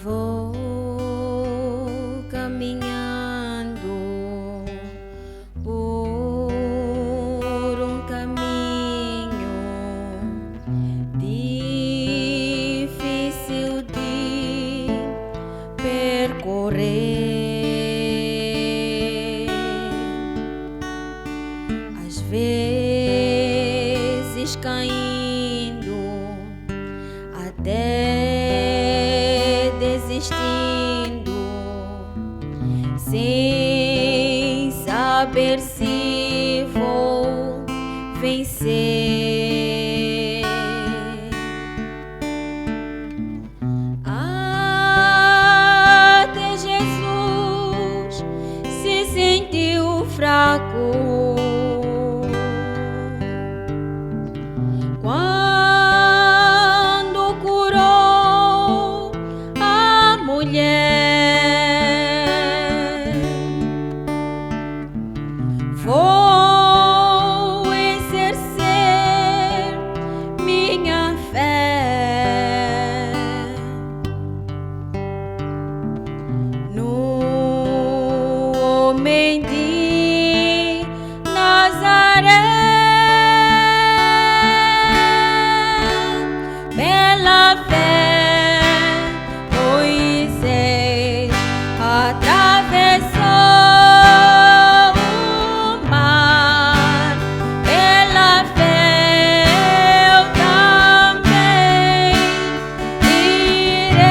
Vou caminhando por um caminho difícil de percorrer. Às vezes caindo, até desistindo, sem saber se vou vencer. Até Jesus se sentiu fraco quando curou a mulher. Vou exercer minha fé no homem de Nazaré. Pela fé, Moisés atravessou o mar. Pela fé, eu também irei.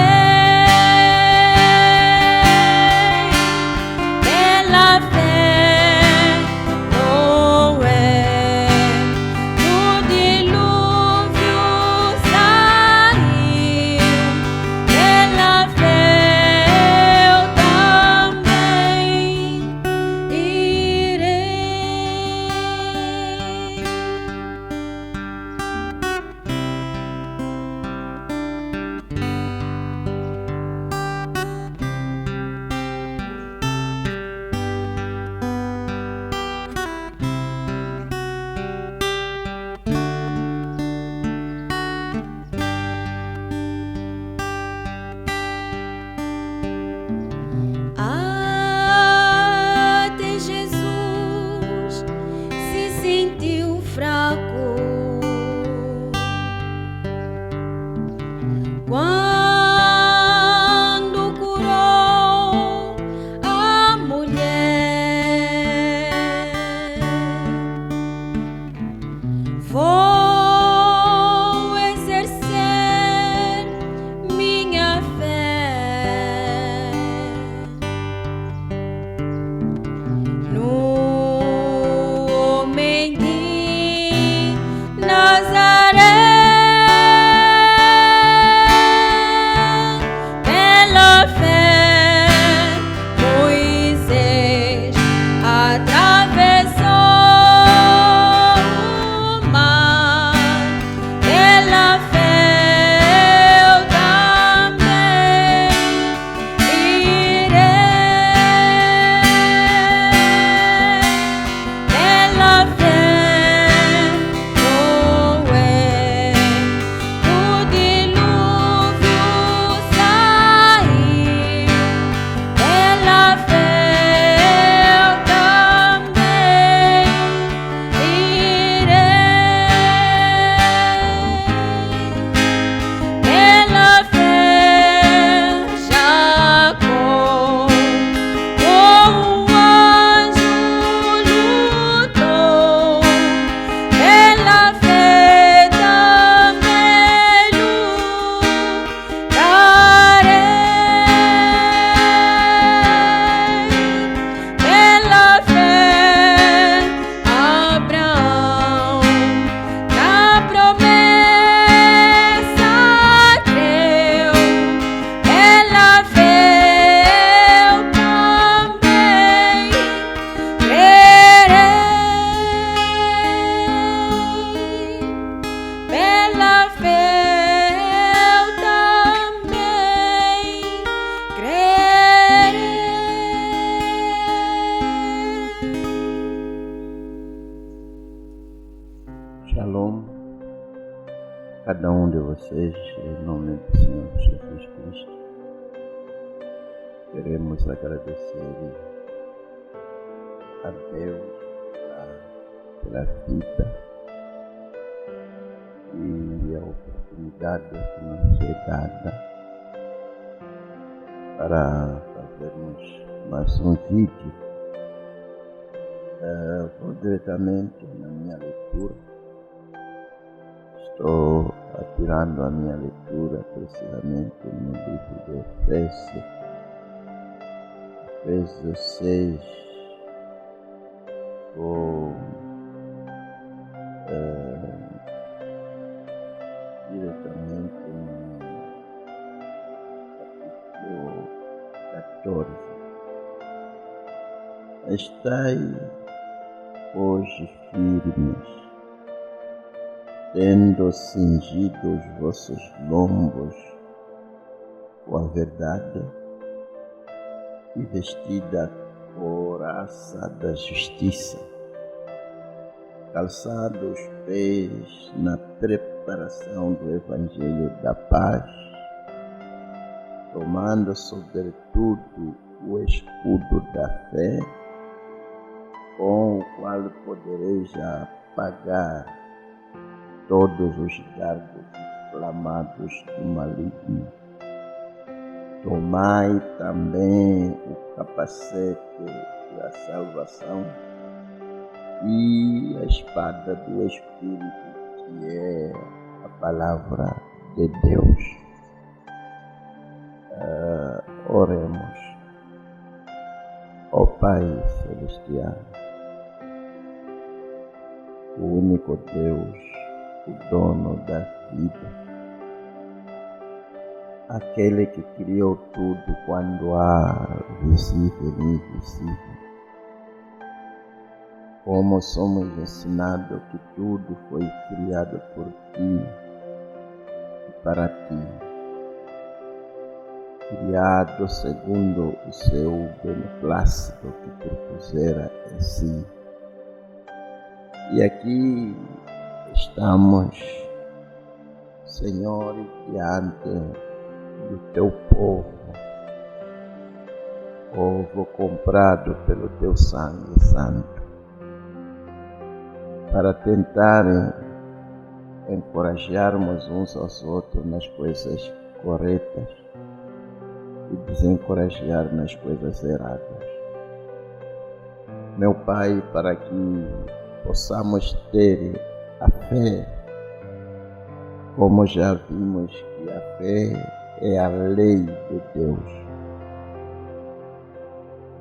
Pela fé, Noé do dilúvio saiu. Pela fé, eu também irei. Até Jesus se sentiu fraco quando curou a mulher. Vou exercer minha fé no homem de Nazaré. Pela fé, Moisés atravessou o mar. Pela fé, eu também irei. Pela fé, Noé do dilúvio saiu. Pela fé, eu também irei. Pela fé, Jacó com o anjo lutou. Pela fé, também lutarei. Pela fé, Abraão na promessa creu. Pela fé, eu também crerei. Pela fé, eu também crerei. Shalom, cada um de vocês, em nome do Senhor Jesus Cristo. Queremos agradecer a Deus pela vida e a oportunidade que nos é dada para fazermos mais um vídeo. Vou diretamente na minha leitura. Estou atirando a minha leitura precisamente no livro de Efésios 6. Vou diretamente no capítulo 14. Estai hoje firmes, tendo cingido os vossos lombos com a verdade e vestida a couraça da justiça, calçado os pés na preparação do Evangelho da paz, tomando sobretudo o escudo da fé, com o qual podereis apagar todos os dardos inflamados do maligno. Tomai também o capacete da salvação e a espada do Espírito, que é a palavra de Deus. Oremos. Ó Pai Celestial, o único Deus, o dono da vida, aquele que criou tudo quando há visível e invisível. Como somos ensinados que tudo foi criado por Ti e para Ti, criado segundo o seu beneplácito que propusera em si. E aqui estamos, Senhor, diante do Teu povo comprado pelo Teu sangue santo, para tentar encorajarmos uns aos outros nas coisas corretas e desencorajar nas coisas erradas. Meu Pai, para que possamos ter a fé, como já vimos que a fé é a lei de Deus.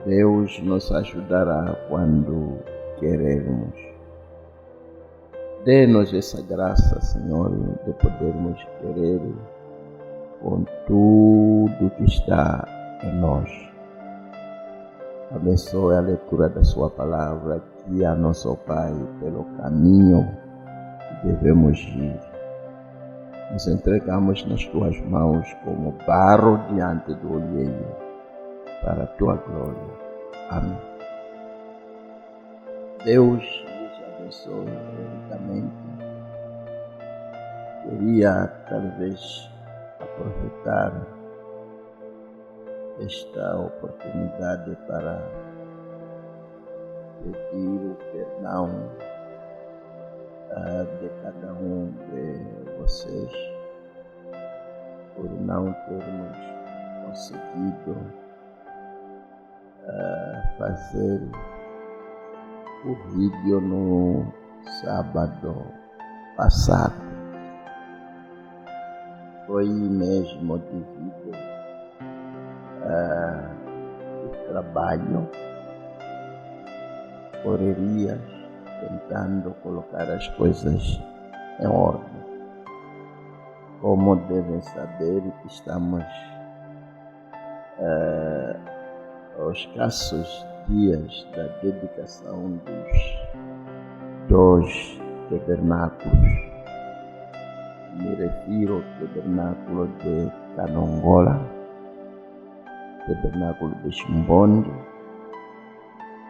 Deus nos ajudará quando querermos. Dê-nos essa graça, Senhor, de podermos querer com tudo que está em nós. Abençoe a leitura da Sua palavra, guia nosso Pai pelo caminho que devemos ir. Nos entregamos nas Tuas mãos como barro diante do olheiro, para a Tua glória. Amém. Deus nos abençoe infinitamente. Queria talvez aproveitar esta oportunidade para pedir o perdão de cada um de vocês por não termos conseguido fazer o vídeo no sábado passado. Foi mesmo devido ao trabalho, correrias, tentando colocar as coisas em ordem. Como devem saber, estamos aos escassos dias da dedicação dos 2 tabernáculos. Me refiro ao tabernáculo de Canongola, tabernáculo de Chimbonde,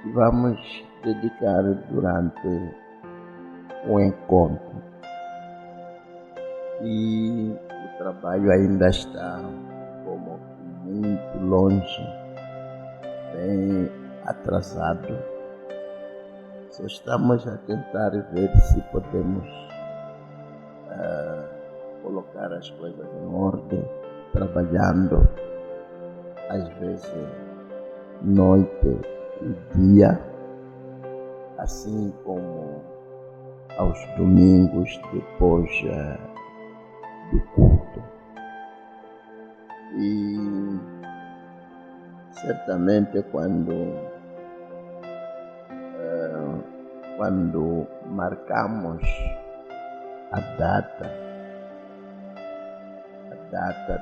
que vamos dedicar durante o encontro. E o trabalho ainda está como muito longe bem atrasado. Só estamos a tentar ver se podemos colocar as coisas em ordem, trabalhando às vezes noite e dia, assim como aos domingos depois do culto. E certamente quando marcamos a data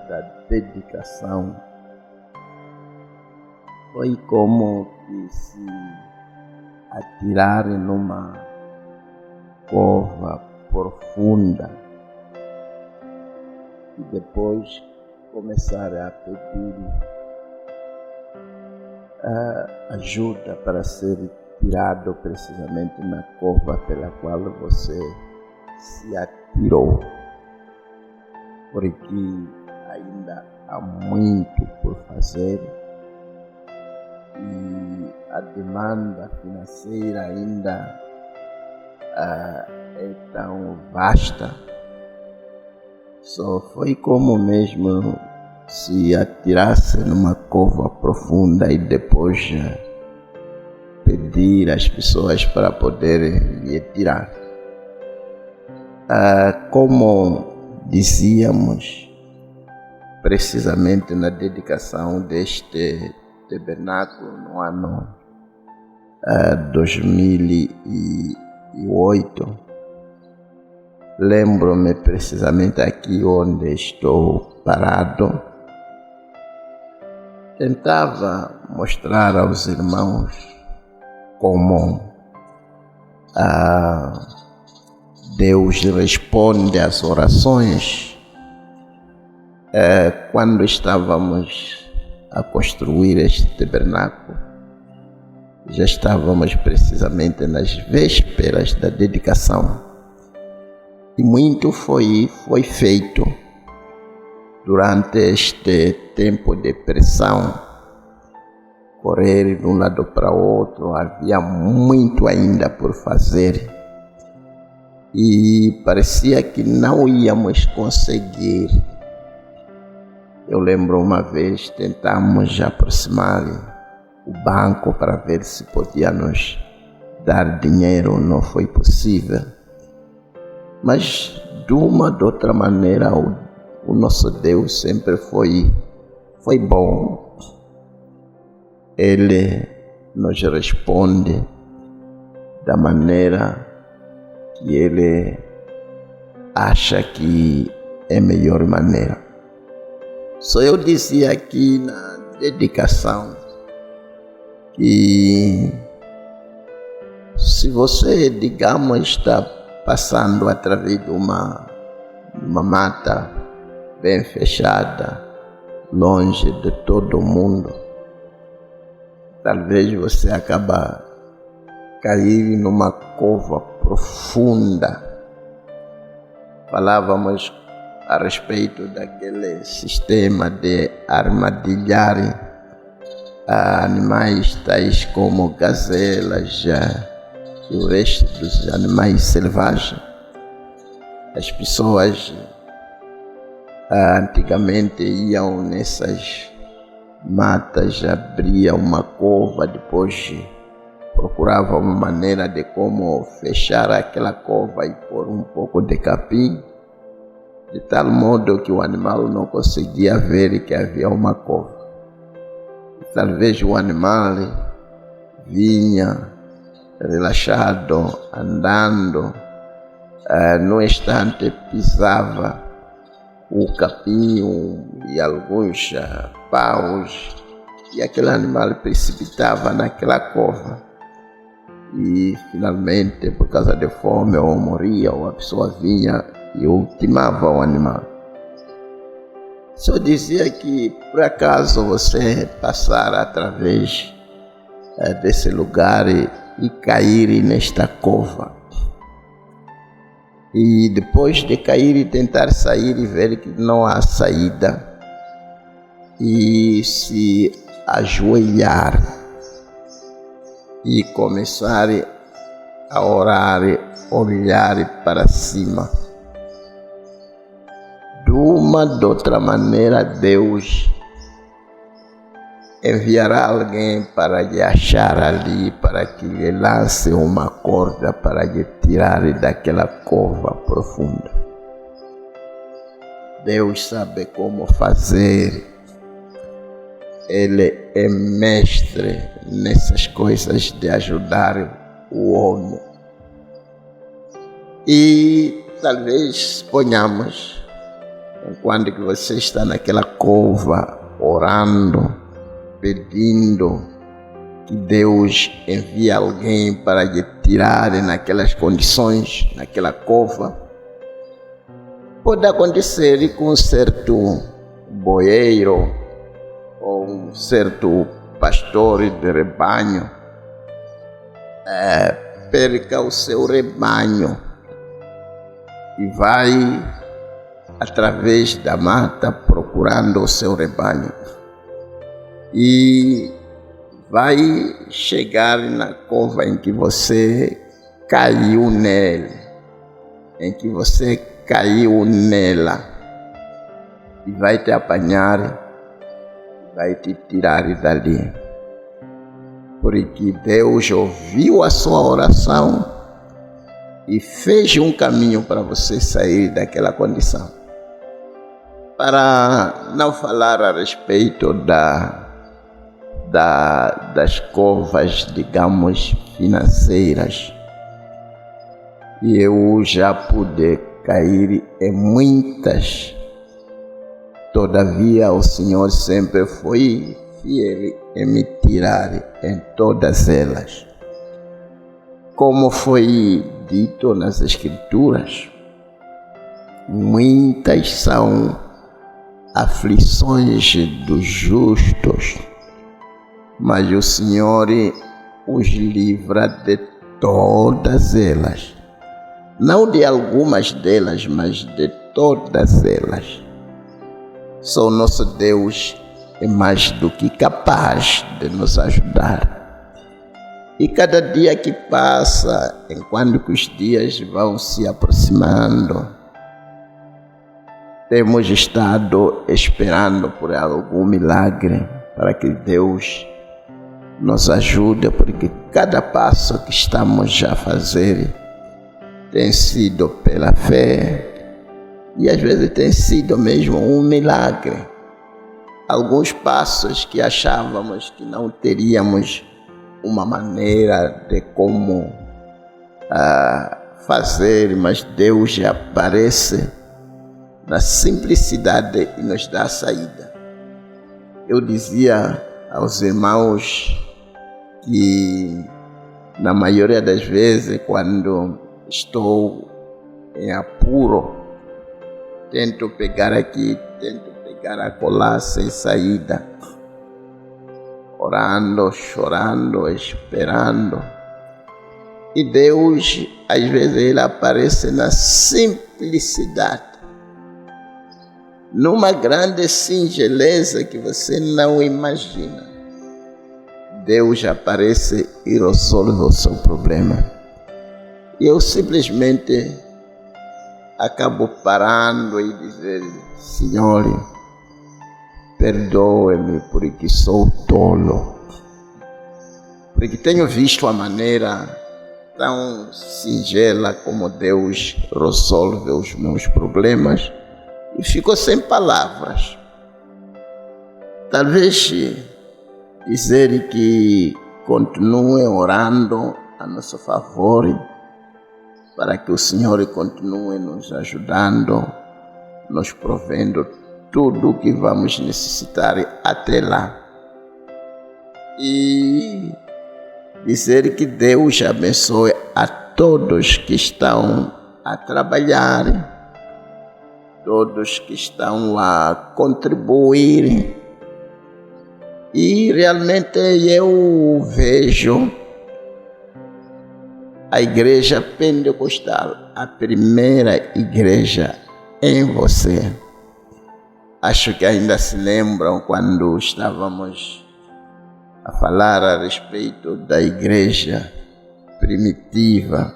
da dedicação, foi como que se atirar numa cova profunda e depois começar a pedir ajuda para ser tirado precisamente na cova pela qual você se atirou, porque ainda há muito por fazer e a demanda financeira ainda é tão vasta. Só foi como mesmo se atirasse numa cova profunda e depois pedir às pessoas para poderem lhe tirar. Como dizíamos, precisamente na dedicação deste tabernáculo no ano 2008, lembro-me precisamente aqui onde estou parado, tentava mostrar aos irmãos como Deus responde às orações. Quando estávamos a construir este tabernáculo, já estávamos precisamente nas vésperas da dedicação e muito foi feito durante este tempo de pressão, correr de um lado para o outro. Havia muito ainda por fazer e parecia que não íamos conseguir. Eu lembro uma vez tentamos aproximar o banco para ver se podia nos dar dinheiro, não foi possível. Mas de uma ou de outra maneira o nosso Deus sempre foi bom. Ele nos responde da maneira que Ele acha que é a melhor maneira. Só eu dizia aqui na dedicação que se você, digamos, está passando através de uma mata bem fechada, longe de todo mundo, talvez você acaba cair numa cova profunda. Falávamos a respeito daquele sistema de armadilhar animais tais como gazelas e o resto dos animais selvagens. As pessoas antigamente iam nessas matas, abriam uma cova, depois procuravam uma maneira de como fechar aquela cova e pôr um pouco de capim, de tal modo que o animal não conseguia ver que havia uma cova. Talvez o animal vinha relaxado, andando, no instante pisava o capim e alguns paus, e aquele animal precipitava naquela cova e finalmente, por causa de fome, ou morria, ou a pessoa vinha e ultimava o animal. Só dizia que por acaso você passar através desse lugar e cair nesta cova, e depois de cair e tentar sair e ver que não há saída, e se ajoelhar e começar a orar, olhar para cima. De uma ou de outra maneira, Deus enviará alguém para lhe achar ali, para que lhe lance uma corda para lhe tirar daquela cova profunda. Deus sabe como fazer. Ele é mestre nessas coisas de ajudar o homem. E talvez ponhamos, enquanto que você está naquela cova, orando, pedindo que Deus envie alguém para lhe tirar naquelas condições, naquela cova, pode acontecer com um certo boieiro ou um certo pastor de rebanho perca o seu rebanho e vai através da mata procurando o seu rebanho e vai chegar na cova em que você caiu nele, em que você caiu nela, e vai te apanhar, vai te tirar dali, porque Deus ouviu a sua oração e fez um caminho para você sair daquela condição. Para não falar a respeito das covas, digamos, financeiras, e eu já pude cair em muitas. Todavia, o Senhor sempre foi fiel em me tirar em todas elas. Como foi dito nas Escrituras, muitas são aflições dos justos, mas o Senhor os livra de todas elas. Não de algumas delas, mas de todas elas. Só o nosso Deus é mais do que capaz de nos ajudar. E cada dia que passa, enquanto que os dias vão se aproximando, temos estado esperando por algum milagre para que Deus nos ajude, porque cada passo que estamos a fazer tem sido pela fé. E às vezes tem sido mesmo um milagre. Alguns passos que achávamos que não teríamos uma maneira de como fazer, mas Deus já aparece na simplicidade e nos dá a saída. Eu dizia aos irmãos que na maioria das vezes, quando estou em apuro, tento pegar aqui, tento pegar acolá sem saída, orando, chorando, esperando. E Deus, às vezes, Ele aparece na simplicidade, numa grande singeleza que você não imagina. Deus aparece e resolve o seu problema. E eu simplesmente acabo parando e dizer: Senhor, perdoe-me porque sou tolo, porque tenho visto a maneira tão singela como Deus resolve os meus problemas e fico sem palavras. Talvez dizer que continue orando a nosso favor, para que o Senhor continue nos ajudando, nos provendo tudo o que vamos necessitar até lá. E dizer que Deus abençoe a todos que estão a trabalhar, todos que estão a contribuir. E realmente eu vejo a igreja pentecostal, a primeira igreja em você. Acho que ainda se lembram quando estávamos a falar a respeito da igreja primitiva,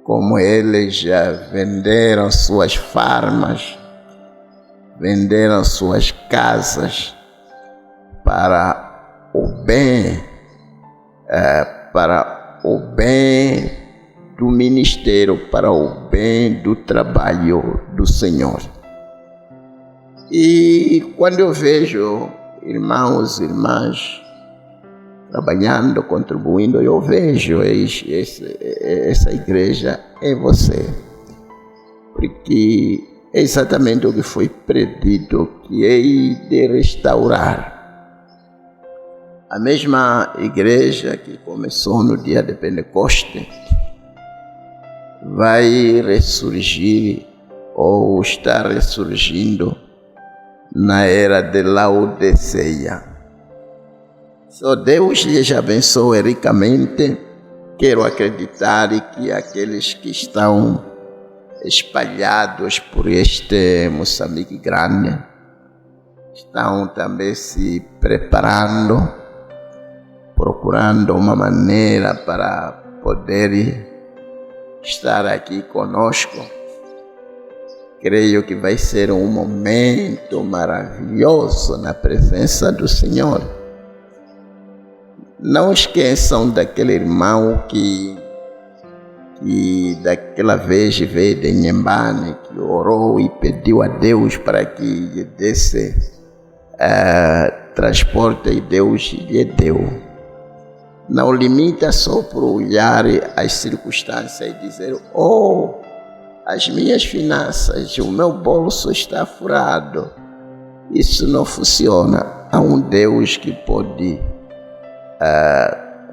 como eles já venderam suas farmas, venderam suas casas para o bem, do ministério, para o bem do trabalho do Senhor. E quando eu vejo irmãos e irmãs trabalhando, contribuindo, eu vejo essa igreja em você, porque é exatamente o que foi predito, que hei de restaurar. A mesma igreja que começou no dia de Pentecostes vai ressurgir ou está ressurgindo na era de Laodiceia. Deus lhes abençoe ricamente. Quero acreditar que aqueles que estão espalhados por este Moçambique grande estão também se preparando, procurando uma maneira para poder estar aqui conosco. Creio que vai ser um momento maravilhoso na presença do Senhor. Não esqueçam daquele irmão que daquela vez veio de Nhembane, que orou e pediu a Deus para que lhe desse transporte, e Deus lhe deu. Não limita só por olhar as circunstâncias e dizer: oh, as minhas finanças, o meu bolso está furado. Isso não funciona. Há um Deus que pode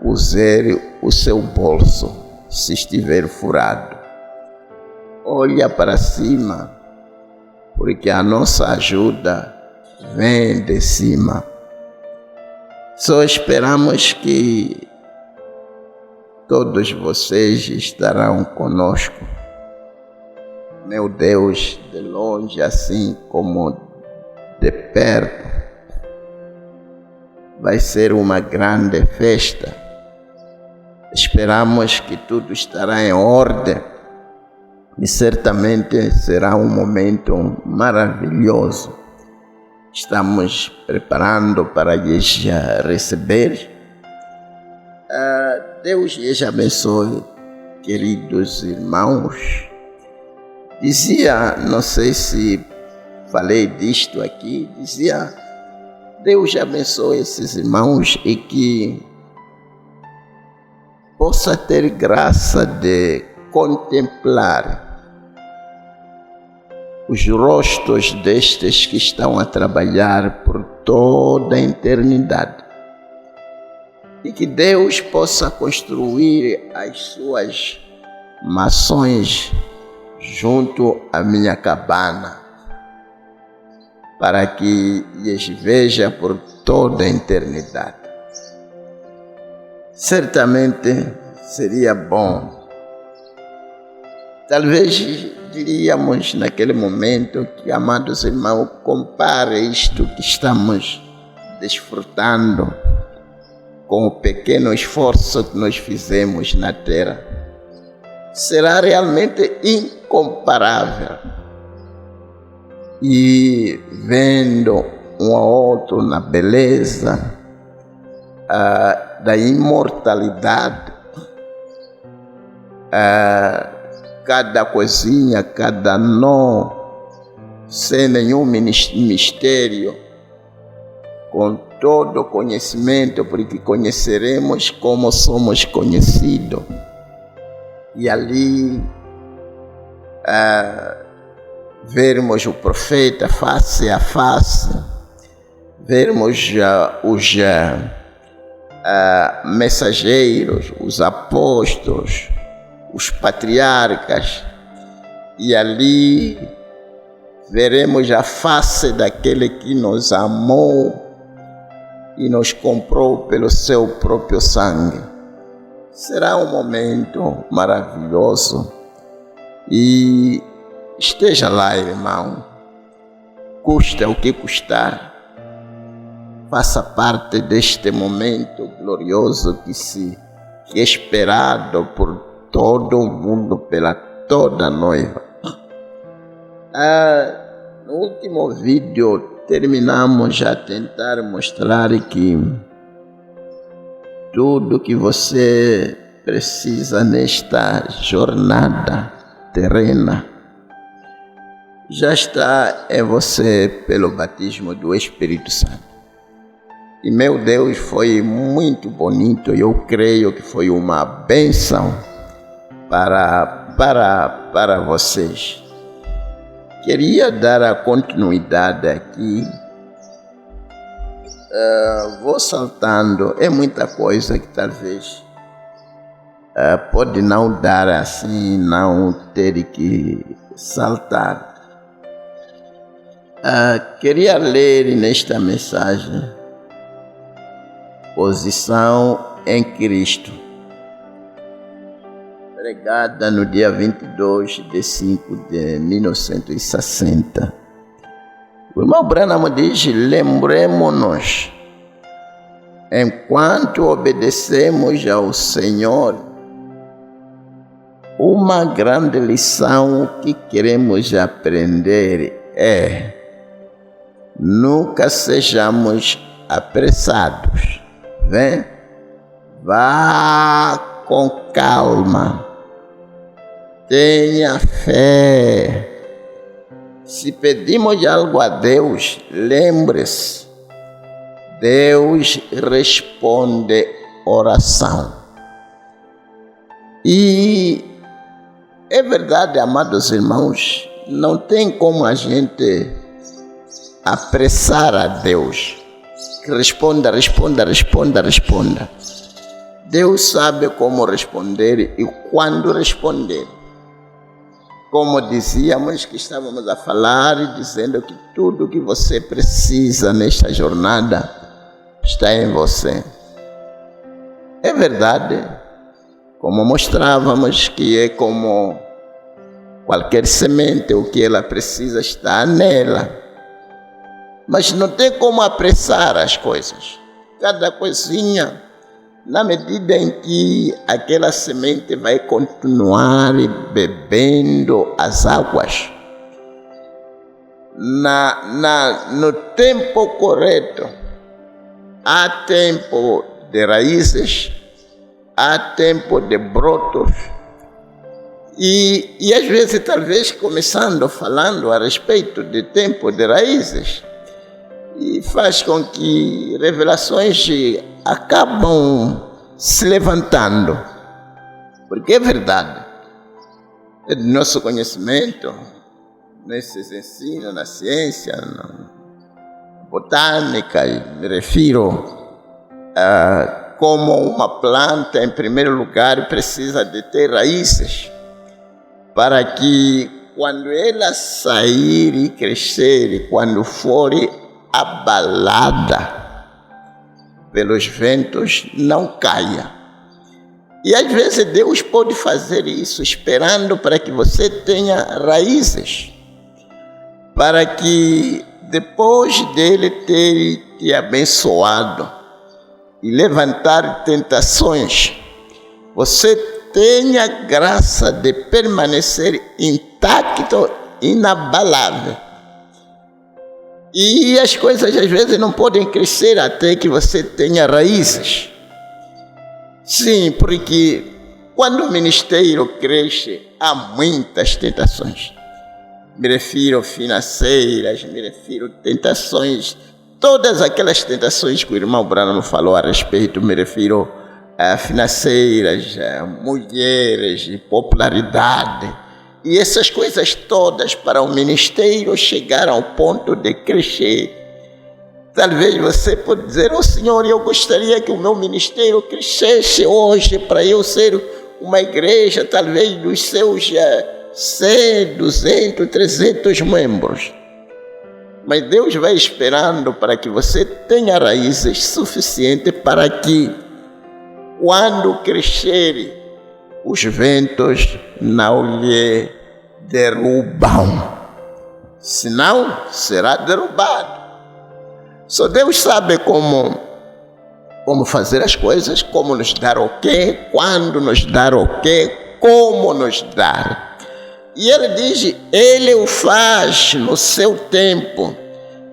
cozer o seu bolso se estiver furado. Olha para cima, porque a nossa ajuda vem de cima. Só esperamos que todos vocês estarão conosco. Meu Deus, de longe assim como de perto, vai ser uma grande festa. Esperamos que tudo estará em ordem e certamente será um momento maravilhoso. Estamos preparando para lhes receber. Deus lhes abençoe, queridos irmãos. Dizia, não sei se falei disto aqui, dizia: Deus abençoe esses irmãos e que possa ter graça de contemplar os rostos destes que estão a trabalhar por toda a eternidade. E que Deus possa construir as suas mações junto à minha cabana, para que lhes veja por toda a eternidade. Certamente seria bom. Talvez diríamos naquele momento que, amados irmãos, compare isto que estamos desfrutando com o pequeno esforço que nós fizemos na terra. Será realmente incomparável. E vendo um ao outro na beleza da imortalidade, cada coisinha, cada nó, sem nenhum mistério, com todo o conhecimento, porque conheceremos como somos conhecidos. E ali vermos o profeta face a face, vermos os mensageiros, os apóstolos, os patriarcas, e ali veremos a face daquele que nos amou e nos comprou pelo seu próprio sangue. Será um momento maravilhoso e esteja lá, irmão, custa o que custar. faça parte deste momento glorioso que é esperado por todo o mundo, pela toda a noiva. No último vídeo terminamos a tentar mostrar que tudo que você precisa nesta jornada terrena já está em você pelo batismo do Espírito Santo. E meu Deus, foi muito bonito. Eu creio que foi uma bênção para vocês. Queria dar a continuidade aqui. Vou saltando. É muita coisa que talvez pode não dar assim, não ter que saltar. Queria ler nesta mensagem Posição em Cristo, pregada no dia 22 de 5 de 1960. O irmão Branham diz: lembremos-nos, enquanto obedecemos ao Senhor, uma grande lição que queremos aprender é: nunca sejamos apressados. Vá com calma, tenha fé. Se pedimos algo a Deus, lembre-se, Deus responde oração. E é verdade, amados irmãos, não tem como a gente apressar a Deus. Responda. Deus sabe como responder e quando responder. Como dizíamos, que estávamos a falar e dizendo que tudo que você precisa nesta jornada está em você. É verdade, como mostrávamos, que é como qualquer semente, o que ela precisa está nela. Mas não tem como apressar as coisas. Cada coisinha, na medida em que aquela semente vai continuar bebendo as águas, no tempo correto, há tempo de raízes, há tempo de brotos. E às vezes, talvez, começando falando a respeito de tempo de raízes, e faz com que revelações acabam se levantando. Porque é verdade, é do nosso conhecimento, nesses ensinos, na ciência, na botânica, me refiro a como uma planta, em primeiro lugar, precisa de ter raízes, para que quando ela sair e crescer, quando for abalada pelos ventos, não caia. E às vezes Deus pode fazer isso, esperando para que você tenha raízes, para que depois dele ter te abençoado e levantar tentações, você tenha graça de permanecer intacto, inabalável. E as coisas às vezes não podem crescer até que você tenha raízes. Sim, porque quando o ministério cresce, há muitas tentações. Me refiro financeiras, me refiro tentações, todas aquelas tentações que o irmão Branham falou a respeito, me refiro a financeiras, a mulheres, popularidade. E essas coisas todas, para o ministério chegar ao ponto de crescer. Talvez você pode dizer: Senhor, eu gostaria que o meu ministério crescesse hoje, para eu ser uma igreja, talvez dos seus 100, 200, 300 membros. Mas Deus vai esperando para que você tenha raízes suficientes para que, quando crescer, os ventos não lhe derrubam, senão será derrubado. Só Deus sabe como fazer as coisas, como nos dar o quê, quando nos dar o quê, como nos dar. E Ele diz, Ele o faz no seu tempo.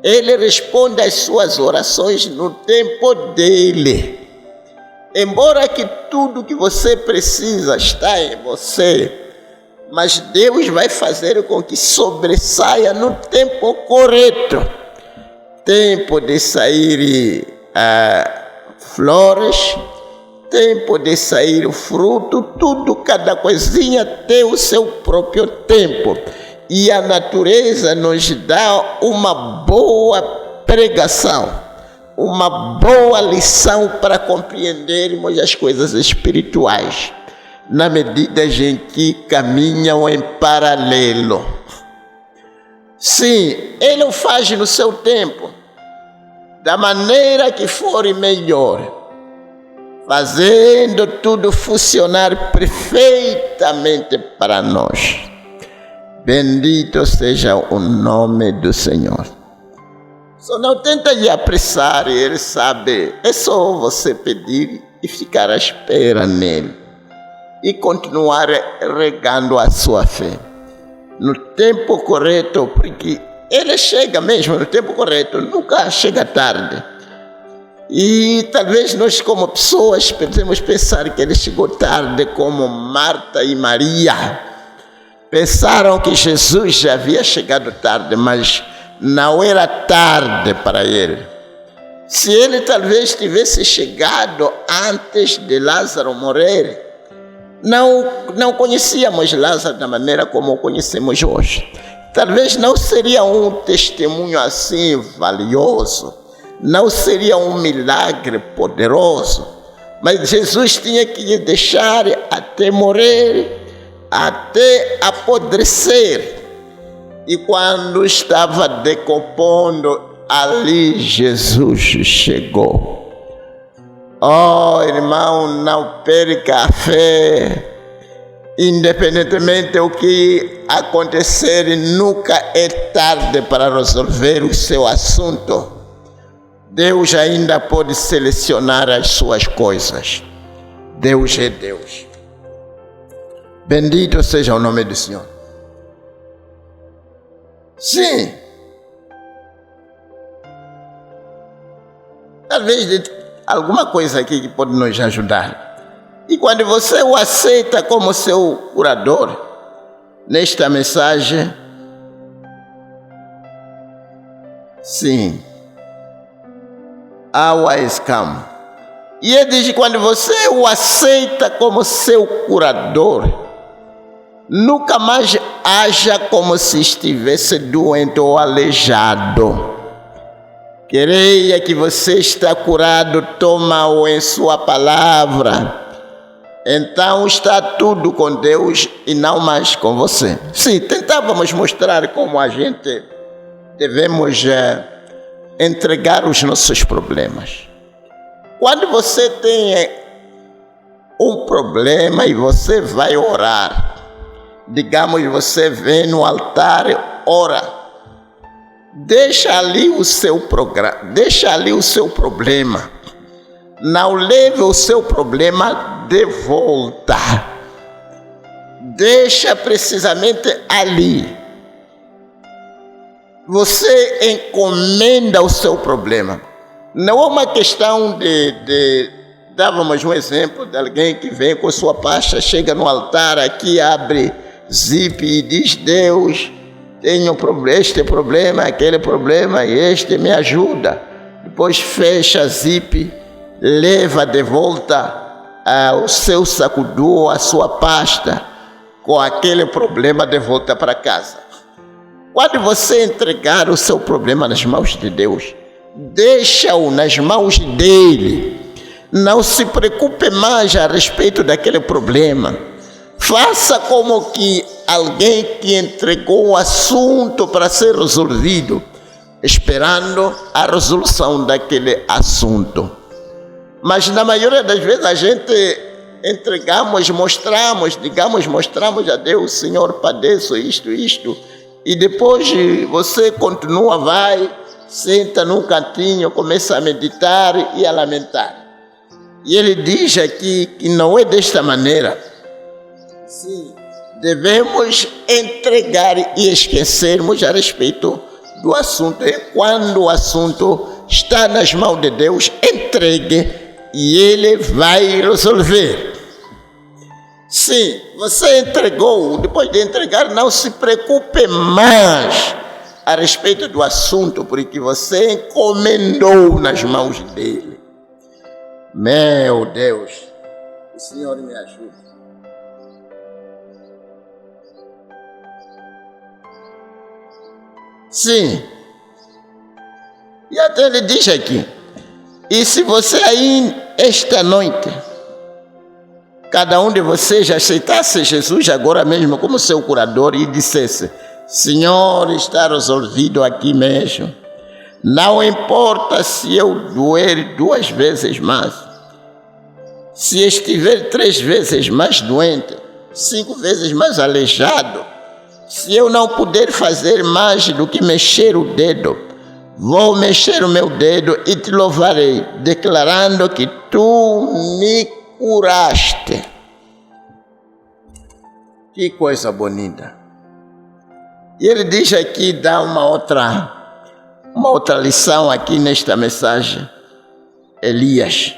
Ele responde às suas orações no tempo dele. Embora que tudo que você precisa está em você, mas Deus vai fazer com que sobressaia no tempo correto. Tempo de sair flores, tempo de sair o fruto, tudo, cada coisinha tem o seu próprio tempo. E a natureza nos dá uma boa pregação, uma boa lição para compreendermos as coisas espirituais, na medida em que caminham em paralelo. Sim, Ele o faz no seu tempo, da maneira que for melhor, fazendo tudo funcionar perfeitamente para nós. Bendito seja o nome do Senhor. Só não tenta lhe apressar, Ele sabe. É só você pedir e ficar à espera nele. E continuar regando a sua fé. No tempo correto, porque Ele chega mesmo no tempo correto, nunca chega tarde. E talvez nós como pessoas podemos pensar que Ele chegou tarde, como Marta e Maria. Pensaram que Jesus já havia chegado tarde, mas não era tarde para Ele. Se Ele talvez tivesse chegado antes de Lázaro morrer, não conhecíamos Lázaro da maneira como o conhecemos hoje. Talvez não seria um testemunho assim valioso, não seria um milagre poderoso, mas Jesus tinha que lhe deixar até morrer, até apodrecer. E quando estava decompondo, ali Jesus chegou. Oh, irmão, não perca a fé. Independentemente do que acontecer, nunca é tarde para resolver o seu assunto. Deus ainda pode selecionar as suas coisas. Deus é Deus. Bendito seja o nome do Senhor. Sim. Talvez alguma coisa aqui que pode nos ajudar. E quando você o aceita como seu curador, nesta mensagem, sim, always come. E ele diz que quando você o aceita como seu curador, nunca mais haja como se estivesse doente ou aleijado. Creia que você está curado, toma-o em sua palavra. Então está tudo com Deus e não mais com você. Sim, tentávamos mostrar como a gente devemos entregar os nossos problemas. Quando você tem um problema e você vai orar, digamos, você vem no altar, ora, deixa ali o seu problema. Não leve o seu problema de volta. Deixa precisamente ali. Você encomenda o seu problema. Não é uma questão dávamos um exemplo de alguém que vem com sua pasta, chega no altar aqui, abre zip e diz: Deus, tenho este problema, aquele problema, e este me ajuda. Depois fecha zip, leva de volta o seu sacudu, a sua pasta, com aquele problema de volta para casa. Quando você entregar o seu problema nas mãos de Deus, deixa-o nas mãos dele. Não se preocupe mais a respeito daquele problema. Faça como que alguém que entregou o assunto para ser resolvido, esperando a resolução daquele assunto. Mas na maioria das vezes a gente mostramos a Deus: Senhor, padeço isto, e depois você continua, vai, senta num cantinho, começa a meditar e a lamentar. E ele diz aqui que não é desta maneira. Sim, devemos entregar e esquecermos a respeito do assunto. E quando o assunto está nas mãos de Deus, entregue e Ele vai resolver. Sim, você entregou, depois de entregar, não se preocupe mais a respeito do assunto, porque você encomendou nas mãos dele. Meu Deus, o Senhor me ajude. Sim, e até ele diz aqui, e se você aí, esta noite, cada um de vocês aceitasse Jesus agora mesmo como seu curador e dissesse: Senhor, está resolvido aqui mesmo. Não importa se eu doer 2 vezes mais, se estiver 3 vezes mais doente, 5 vezes mais aleijado, se eu não puder fazer mais do que mexer o dedo, vou mexer o meu dedo e te louvarei, declarando que tu me curaste. Que coisa bonita. E ele diz aqui, dá uma outra lição aqui nesta mensagem, Elias.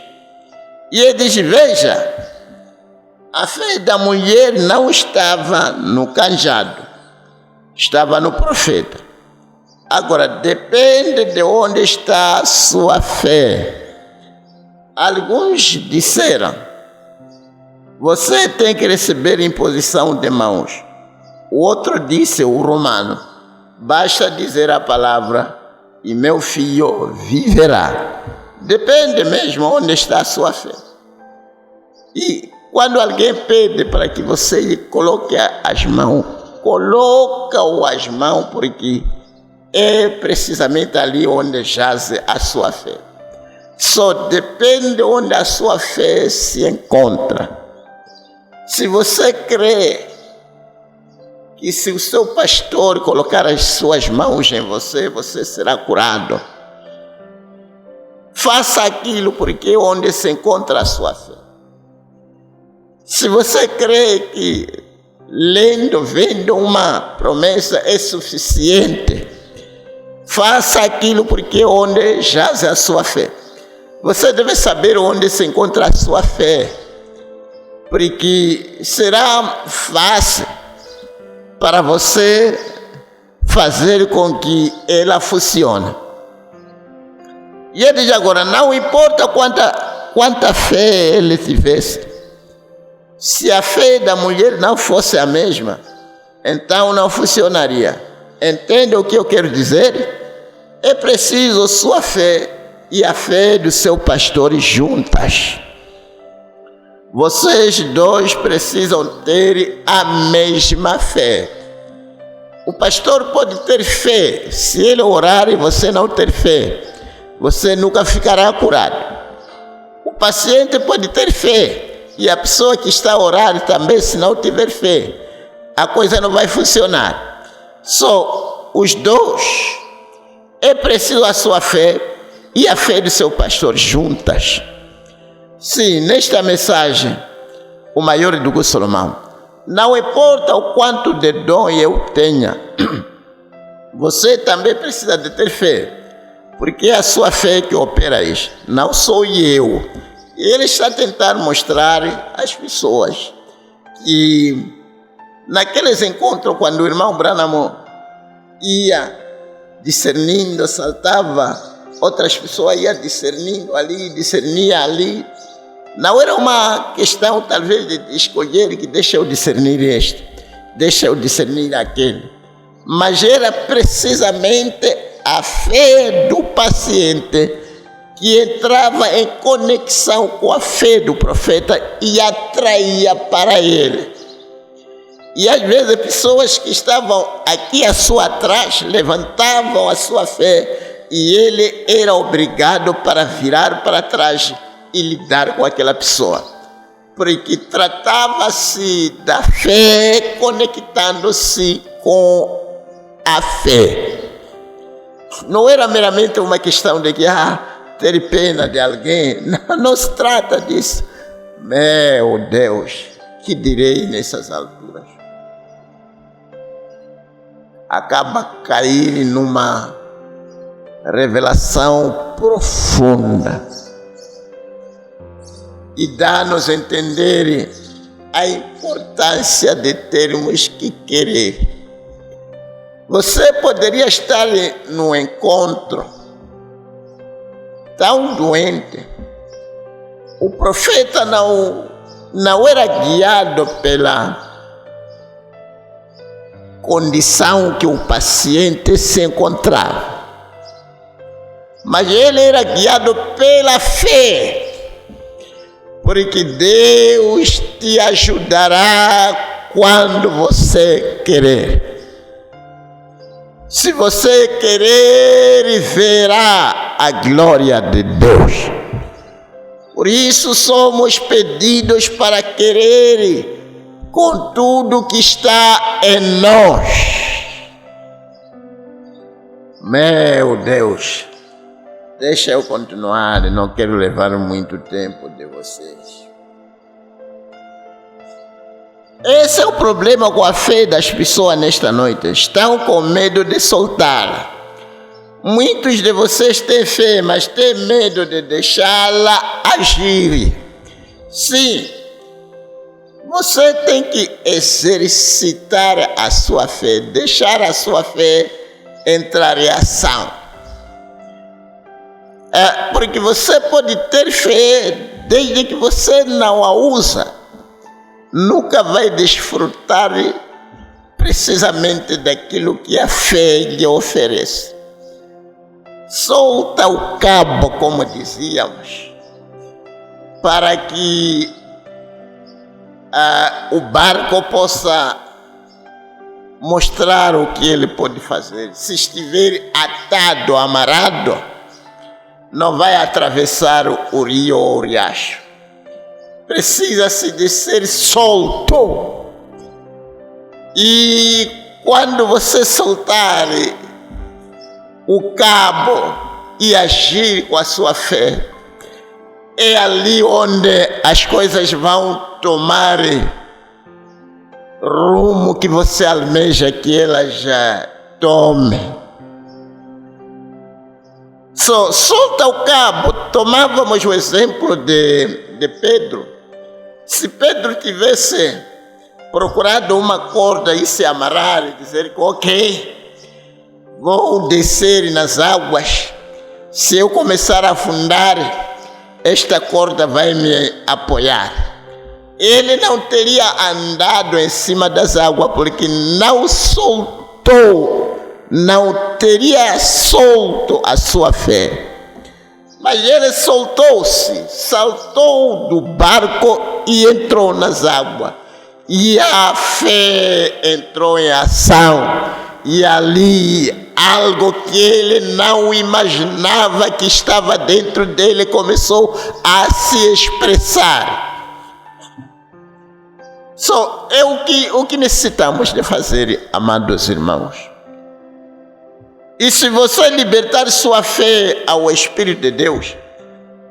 E ele diz, veja, a fé da mulher não estava no cajado, estava no profeta. Agora, depende de onde está a sua fé. Alguns disseram, você tem que receber imposição de mãos. O outro disse, o romano, basta dizer a palavra e meu filho viverá. Depende mesmo onde está a sua fé. E quando alguém pede para que você lhe coloque as mãos, coloca-o as mãos, porque é precisamente ali onde jaz a sua fé. Só depende onde a sua fé se encontra. Se você crê que se o seu pastor colocar as suas mãos em você, você será curado, faça aquilo, porque é onde se encontra a sua fé. Se você crê que vendo uma promessa é suficiente, faça aquilo, porque é onde jaz a sua fé. Você deve saber onde se encontra a sua fé, porque será fácil para você fazer com que ela funcione. E ele diz agora, não importa quanta fé ele tivesse, se a fé da mulher não fosse a mesma, então não funcionaria. Entende o que eu quero dizer? É preciso sua fé e a fé do seu pastor juntas. Vocês dois precisam ter a mesma fé. O pastor pode ter fé. Se ele orar e você não ter fé, você nunca ficará curado. O paciente pode ter fé. E a pessoa que está a orar também, se não tiver fé, a coisa não vai funcionar. Só os dois. É preciso a sua fé e a fé do seu pastor juntas. Sim, nesta mensagem, o maior Eduardo Salomão, não importa o quanto de dom eu tenha, você também precisa de ter fé, porque é a sua fé que opera isso, não sou eu. E ele está tentando mostrar às pessoas que naqueles encontros, quando o irmão Branham ia discernindo, saltava, outras pessoas iam discernindo ali, discernia ali. Não era uma questão, talvez, de escolher que deixa eu discernir este, deixa eu discernir aquele. Mas era precisamente a fé do paciente que entrava em conexão com a fé do profeta e atraía para ele. E às vezes pessoas que estavam aqui à sua atrás levantavam a sua fé e ele era obrigado para virar para trás e lidar com aquela pessoa, porque tratava-se da fé conectando-se com a fé. Não era meramente uma questão de que ter pena de alguém. Não se trata disso. Meu Deus, que direi nessas alturas? Acaba cair numa revelação profunda e dá-nos a entender a importância de termos que querer. Você poderia estar no encontro tão doente. O profeta não era guiado pela condição que o paciente se encontrava, mas ele era guiado pela fé, porque Deus te ajudará quando você querer. Se você querer, verá a glória de Deus. Por isso somos pedidos para querer com tudo que está em nós. Meu Deus, deixa eu continuar, não quero levar muito tempo de vocês. Esse é o problema com a fé das pessoas nesta noite. Estão com medo de soltar. Muitos de vocês têm fé, mas têm medo de deixá-la agir. Sim, você tem que exercitar a sua fé, deixar a sua fé entrar em ação. Porque você pode ter fé, desde que você não a usa, nunca vai desfrutar precisamente daquilo que a fé lhe oferece. Solta o cabo, como dizíamos, para que o barco possa mostrar o que ele pode fazer. Se estiver atado, amarrado, não vai atravessar o rio ou o riacho. Precisa-se de ser solto. E quando você soltar o cabo e agir com a sua fé, é ali onde as coisas vão tomar rumo que você almeja que ela já tome. Solta o cabo. Tomávamos o exemplo de Pedro. Se Pedro tivesse procurado uma corda e se amarrar e dizer que ok, vou descer nas águas, se eu começar a afundar, esta corda vai me apoiar. Ele não teria andado em cima das águas, porque não soltou, não teria solto a sua fé. Mas ele soltou-se, saltou do barco e entrou nas águas. E a fé entrou em ação. E ali, algo que ele não imaginava que estava dentro dele começou a se expressar. É o que necessitamos de fazer, amados irmãos. E se você libertar sua fé ao Espírito de Deus,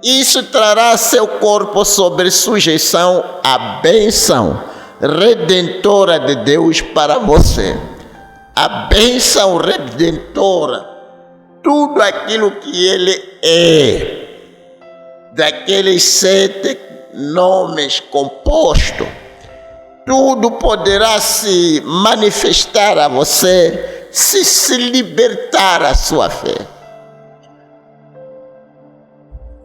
isso trará seu corpo sob sujeição à bênção redentora de Deus para você. A bênção redentora, tudo aquilo que Ele é, daqueles 7 nomes compostos, tudo poderá se manifestar a você se libertar a sua fé.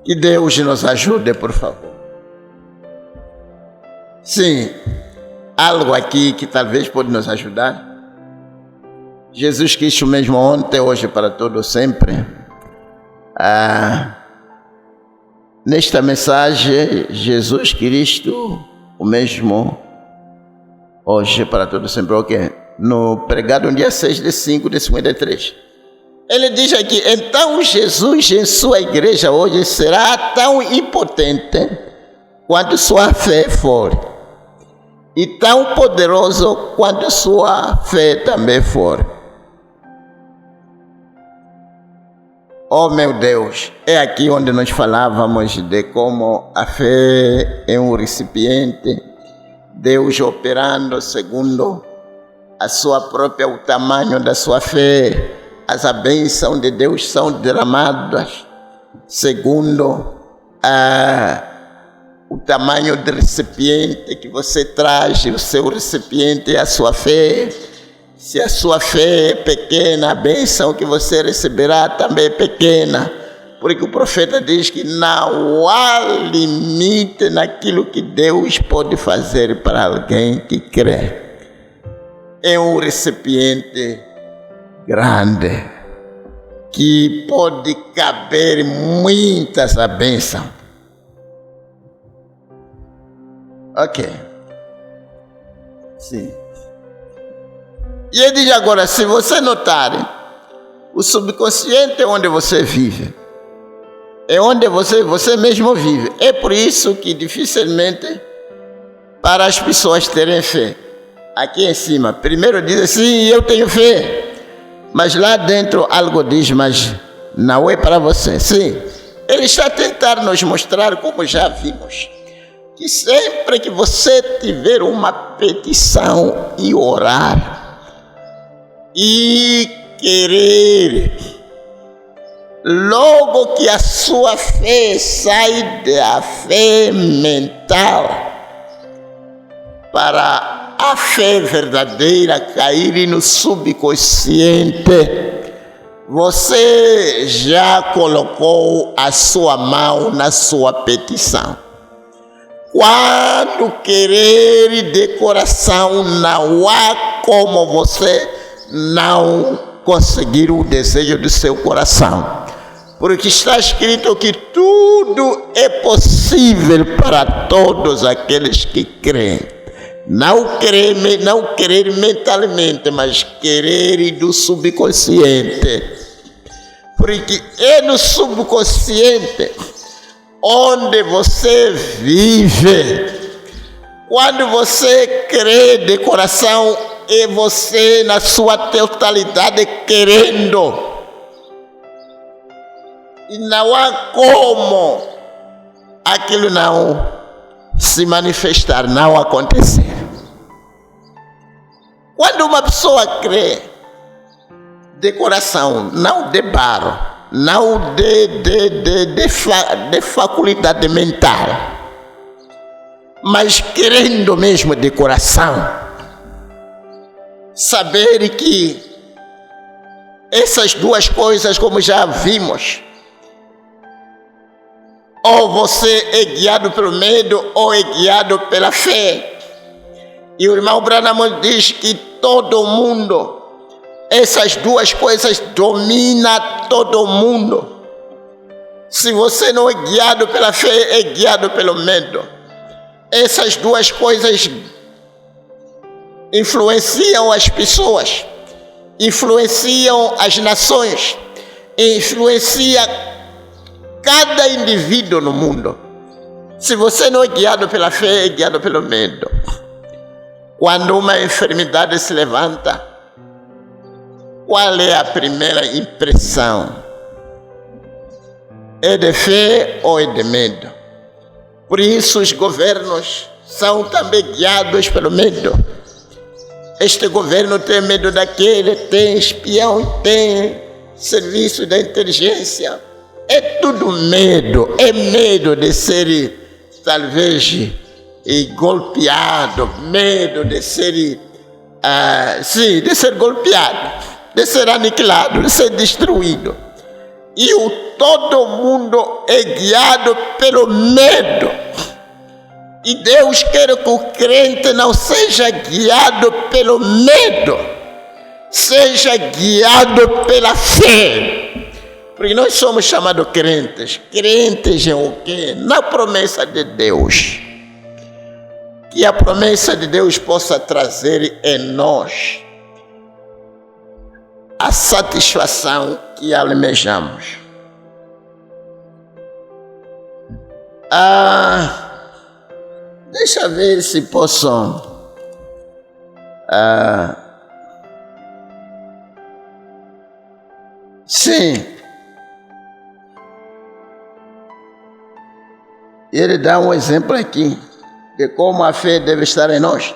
Que Deus nos ajude, por favor. Sim, algo aqui que talvez pode nos ajudar. Jesus Cristo mesmo ontem, hoje, para todos sempre. Nesta mensagem, Jesus Cristo, o mesmo hoje, para todos sempre, ok? No pregado no dia 6/5/53. Ele diz aqui, então Jesus em sua igreja hoje será tão impotente quanto sua fé for, e tão poderoso quanto sua fé também for. Oh meu Deus, é aqui onde nós falávamos de como a fé é um recipiente, Deus operando segundo a sua própria, o tamanho da sua fé. As bênçãos de Deus são derramadas segundo o tamanho do recipiente que você traz. O seu recipiente é a sua fé. Se a sua fé é pequena, a bênção que você receberá também é pequena. Porque o profeta diz que não há limite naquilo que Deus pode fazer para alguém que crê. É um recipiente grande que pode caber muitas bênçãos. Ok. Sim. E ele diz agora, se você notar, o subconsciente é onde você vive. É onde você mesmo vive. É por isso que dificilmente para as pessoas terem fé. Aqui em cima, primeiro diz assim, eu tenho fé. Mas lá dentro algo diz, mas não é para você. Sim, ele está a tentar nos mostrar, como já vimos, que sempre que você tiver uma petição e orar e querer, logo que a sua fé sai da fé mental para a fé verdadeira cair no subconsciente, você já colocou a sua mão na sua petição. Quando querer de coração, não há como você não conseguir o desejo do seu coração. Porque está escrito que tudo é possível para todos aqueles que creem. Não querer mentalmente, mas querer do subconsciente. Porque é no subconsciente onde você vive. Quando você crê de coração, é você na sua totalidade querendo. E não há como aquilo não se manifestar, não acontecer. Quando uma pessoa crê de coração, não de barro, não de faculdade mental, mas querendo mesmo de coração, saber que essas duas coisas, como já vimos, ou você é guiado pelo medo ou é guiado pela fé. E o irmão Branham diz que todo mundo, essas duas coisas dominam todo mundo. Se você não é guiado pela fé, é guiado pelo medo. Essas duas coisas influenciam as pessoas, influenciam as nações, influenciam cada indivíduo no mundo. Se você não é guiado pela fé, é guiado pelo medo. Quando uma enfermidade se levanta, qual é a primeira impressão? É de fé ou é de medo? Por isso os governos são também guiados pelo medo. Este governo tem medo daquele, tem espião, tem serviço da inteligência. É tudo medo, é medo de ser talvez golpeado, medo de ser, de ser golpeado, de ser aniquilado, de ser destruído. E todo mundo é guiado pelo medo. E Deus quer que o crente não seja guiado pelo medo, seja guiado pela fé. Porque nós somos chamados crentes. Crentes em o quê? Na promessa de Deus. Que a promessa de Deus possa trazer em nós a satisfação que almejamos. Deixa eu ver se posso sim. Ele dá um exemplo aqui de como a fé deve estar em nós.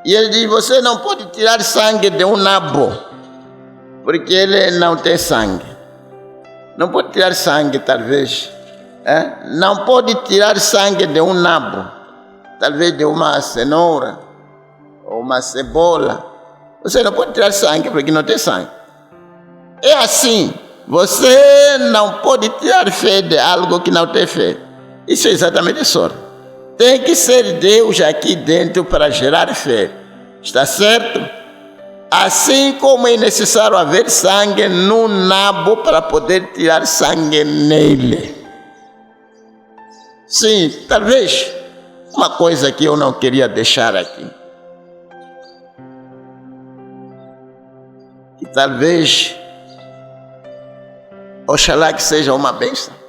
E ele diz, você não pode tirar sangue de um nabo, porque ele não tem sangue. Não pode tirar sangue, talvez. Não pode tirar sangue de um nabo, talvez de uma cenoura ou uma cebola. Você não pode tirar sangue porque não tem sangue. É assim, você não pode tirar fé de algo que não tem fé. Isso é exatamente isso. Tem que ser Deus aqui dentro para gerar fé. Está certo? Assim como é necessário haver sangue no nabo para poder tirar sangue nele. Sim, talvez uma coisa que eu não queria deixar aqui. Que talvez, oxalá que seja uma bênção.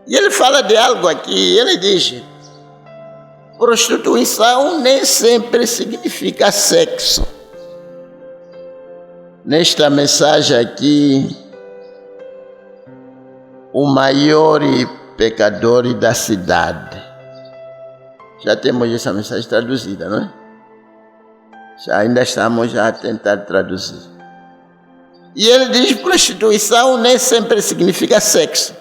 E ele fala de algo aqui, ele diz, prostituição nem sempre significa sexo. Nesta mensagem aqui, o maior pecador da cidade. Já temos essa mensagem traduzida, não é? Ainda estamos a tentar traduzir. E ele diz, prostituição nem sempre significa sexo.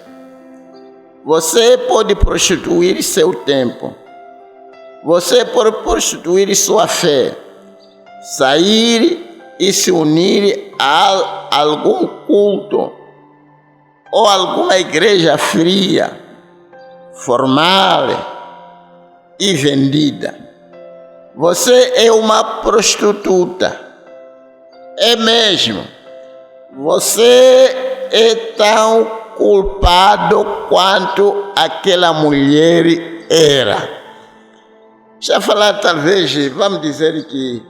Você pode prostituir seu tempo. Você pode prostituir sua fé. Sair e se unir a algum culto ou alguma igreja fria, formal e vendida. Você é uma prostituta. É mesmo. Você é tão culpado quanto aquela mulher era. Já falar, talvez, vamos dizer que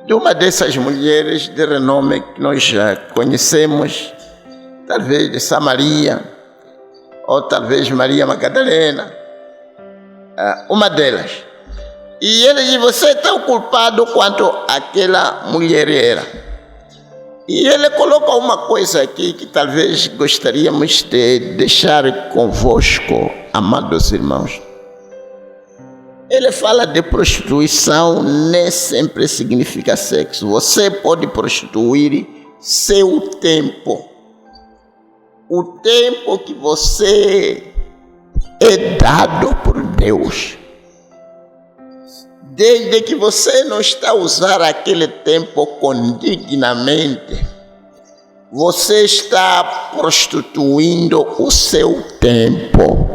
de uma dessas mulheres de renome que nós já conhecemos, talvez de Samaria, ou talvez Maria Magdalena, uma delas. E ele diz, você é tão culpado quanto aquela mulher era. E ele coloca uma coisa aqui que talvez gostaríamos de deixar convosco, amados irmãos. Ele fala de prostituição, nem sempre significa sexo. Você pode prostituir seu tempo. O tempo que você é dado por Deus. Desde que você não está a usar aquele tempo condignamente, você está prostituindo o seu tempo.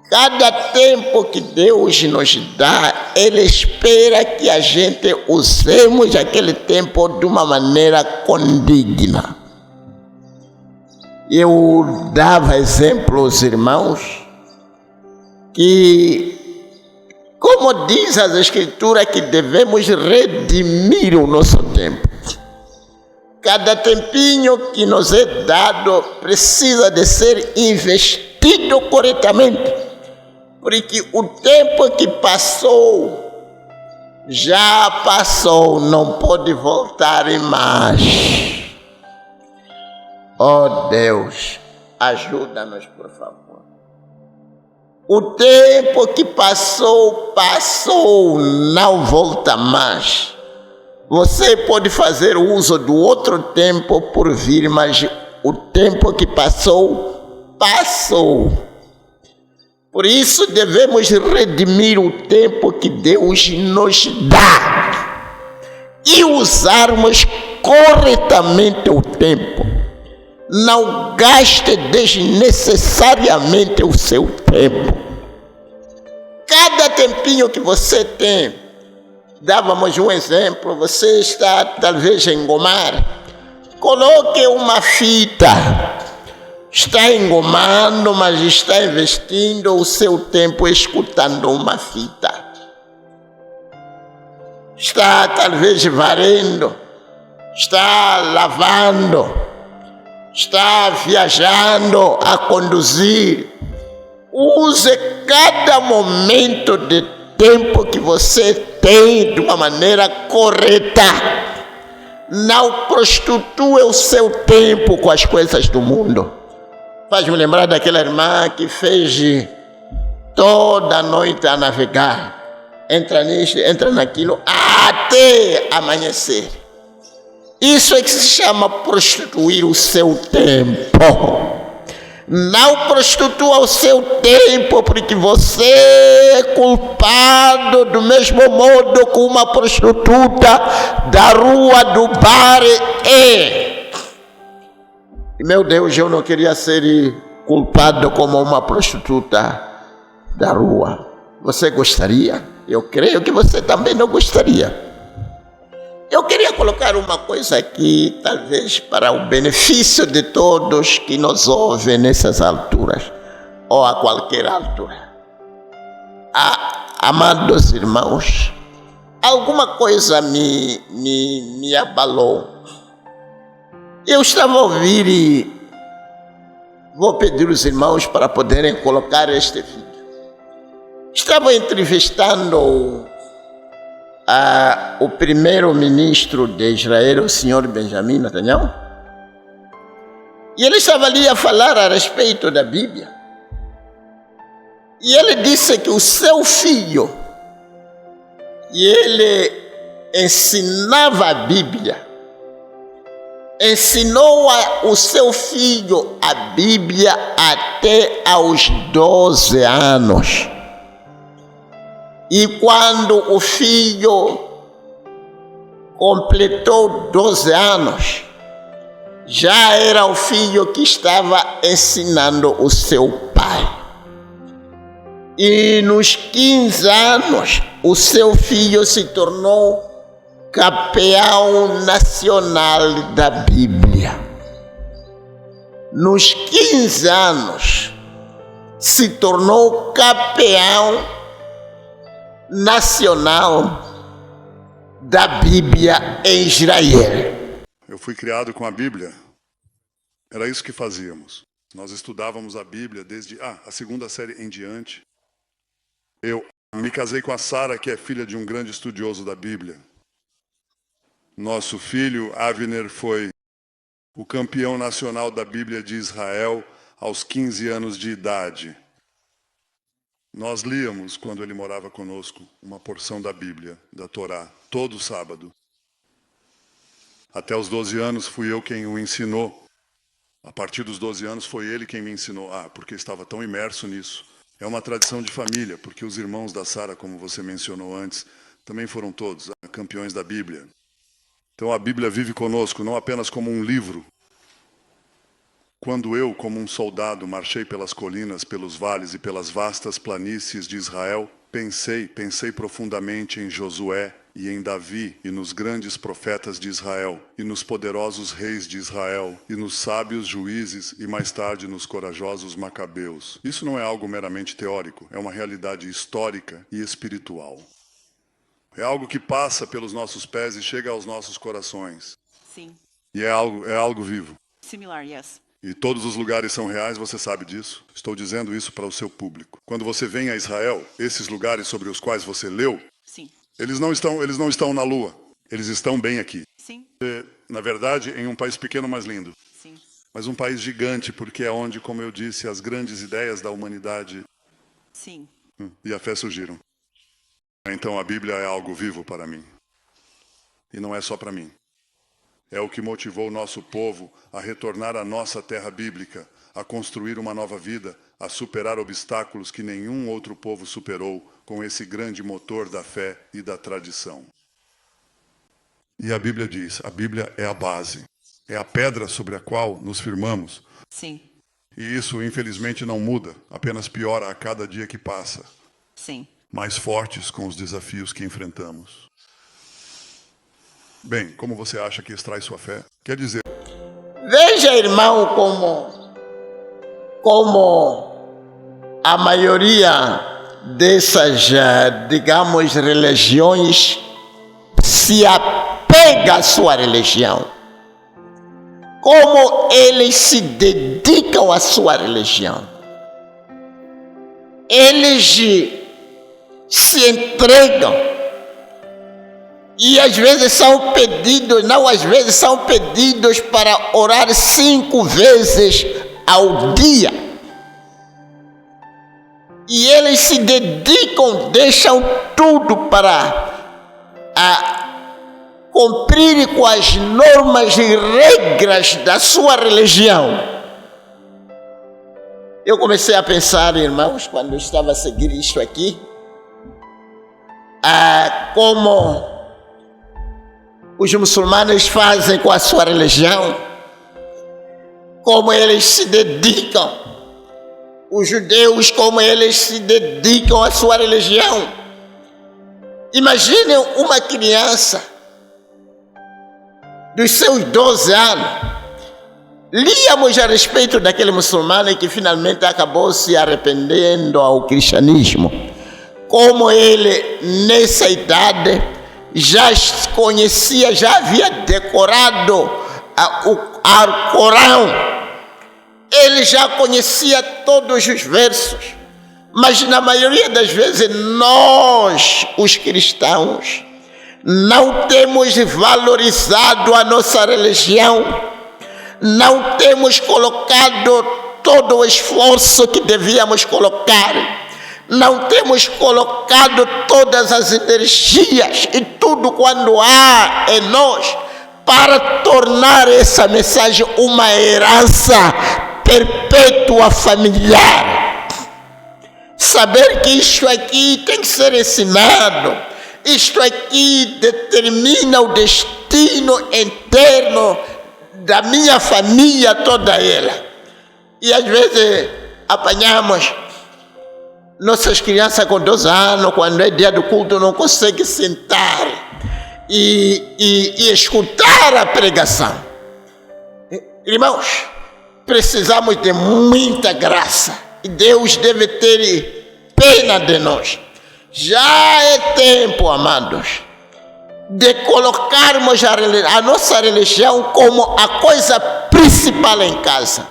Cada tempo que Deus nos dá, Ele espera que a gente usemos aquele tempo de uma maneira condigna. Eu dava exemplos, irmãos, que, como diz as Escrituras, que devemos redimir o nosso tempo. Cada tempinho que nos é dado precisa de ser investido corretamente. Porque o tempo que passou, já passou, não pode voltar mais. Oh Deus, ajuda-nos, por favor. O tempo que passou, passou, não volta mais. Você pode fazer uso do outro tempo por vir, mas o tempo que passou, passou. Por isso devemos redimir o tempo que Deus nos dá e usarmos corretamente o tempo. Não gaste desnecessariamente o seu tempo. Cada tempinho que você tem, dávamos um exemplo, você está talvez a engomar, coloque uma fita. Está engomando, mas está investindo o seu tempo escutando uma fita. Está talvez varrendo, está lavando, está viajando, a conduzir. Use cada momento de tempo que você tem de uma maneira correta. Não prostitua o seu tempo com as coisas do mundo. Faz-me lembrar daquela irmã que fez toda a noite a navegar. Entra nisto, entra naquilo, até amanhecer. Isso é que se chama prostituir o seu tempo. Não prostitua o seu tempo, porque você é culpado do mesmo modo que uma prostituta da rua, do bar é. Meu Deus, eu não queria ser culpado como uma prostituta da rua. Você gostaria? Eu creio que você também não gostaria. Eu queria colocar uma coisa aqui, talvez para o benefício de todos que nos ouvem nessas alturas, ou a qualquer altura. Amados irmãos, alguma coisa me abalou. Eu estava a ouvir e vou pedir os irmãos para poderem colocar este vídeo. Estava entrevistando o primeiro-ministro de Israel, o senhor Benjamin Netanyahu, e ele estava ali a falar a respeito da Bíblia. E ele disse que o seu filho, e ele ensinava a Bíblia, ensinou o seu filho a Bíblia até aos 12 anos. E quando o filho completou 12 anos, já era o filho que estava ensinando o seu pai. E nos 15 anos, o seu filho se tornou campeão nacional da Bíblia. Nos 15 anos, se tornou campeão nacional da Bíblia em Israel. Eu fui criado com a Bíblia. Era isso que fazíamos. Nós estudávamos a Bíblia desde a segunda série em diante. Eu me casei com a Sara, que é filha de um grande estudioso da Bíblia. Nosso filho, Avner, foi o campeão nacional da Bíblia de Israel aos 15 anos de idade. Nós líamos, quando ele morava conosco, uma porção da Bíblia, da Torá, todo sábado. Até os 12 anos fui eu quem o ensinou. A partir dos 12 anos foi ele quem me ensinou. Porque estava tão imerso nisso. É uma tradição de família, porque os irmãos da Sara, como você mencionou antes, também foram todos campeões da Bíblia. Então a Bíblia vive conosco, não apenas como um livro. Quando eu, como um soldado, marchei pelas colinas, pelos vales e pelas vastas planícies de Israel, pensei profundamente em Josué e em Davi e nos grandes profetas de Israel e nos poderosos reis de Israel e nos sábios juízes e mais tarde nos corajosos macabeus. Isso não é algo meramente teórico, é uma realidade histórica e espiritual. É algo que passa pelos nossos pés e chega aos nossos corações. Sim. E é algo vivo. Similar, yes. E todos os lugares são reais, você sabe disso. Estou dizendo isso para o seu público. Quando você vem a Israel, esses lugares sobre os quais você leu, Sim. Eles não estão na Lua. Eles estão bem aqui. Sim. Na verdade, em um país pequeno, mas lindo. Sim. Mas um país gigante, porque é onde, como eu disse, as grandes ideias da humanidade Sim. e a fé surgiram. Então a Bíblia é algo vivo para mim. E não é só para mim. É o que motivou o nosso povo a retornar à nossa terra bíblica, a construir uma nova vida, a superar obstáculos que nenhum outro povo superou com esse grande motor da fé e da tradição. E a Bíblia diz, a Bíblia é a base, é a pedra sobre a qual nos firmamos. Sim. E isso, infelizmente, não muda, apenas piora a cada dia que passa. Sim. Mais fortes com os desafios que enfrentamos. Bem, como você acha que extrai sua fé? Quer dizer... Veja, irmão, como a maioria dessas, digamos, religiões se apega à sua religião. Como eles se dedicam à sua religião. Eles se entregam. E às vezes são pedidos para orar 5 vezes ao dia. E eles se dedicam, deixam tudo para cumprir com as normas e regras da sua religião. Eu comecei a pensar, irmãos, quando eu estava a seguir isto aqui, como os muçulmanos fazem com a sua religião, como eles se dedicam, os judeus, como eles se dedicam à sua religião. Imaginem uma criança dos seus 12 anos. Líamos a respeito daquele muçulmano que finalmente acabou se arrependendo ao cristianismo. Como ele, nessa idade, já conhecia, já havia decorado o Alcorão. Ele já conhecia todos os versos. Mas na maioria das vezes nós, os cristãos, não temos valorizado a nossa religião, não temos colocado todo o esforço que devíamos colocar, não temos colocado todas as energias e tudo quando há em nós para tornar essa mensagem uma herança perpétua familiar. Saber que isto aqui tem que ser ensinado, isto aqui determina o destino interno da minha família toda ela. E às vezes apanhamos nossas crianças com 12 anos, quando é dia do culto, não conseguem sentar e escutar a pregação. Irmãos, precisamos de muita graça. E Deus deve ter pena de nós. Já é tempo, amados, de colocarmos a nossa religião como a coisa principal em casa,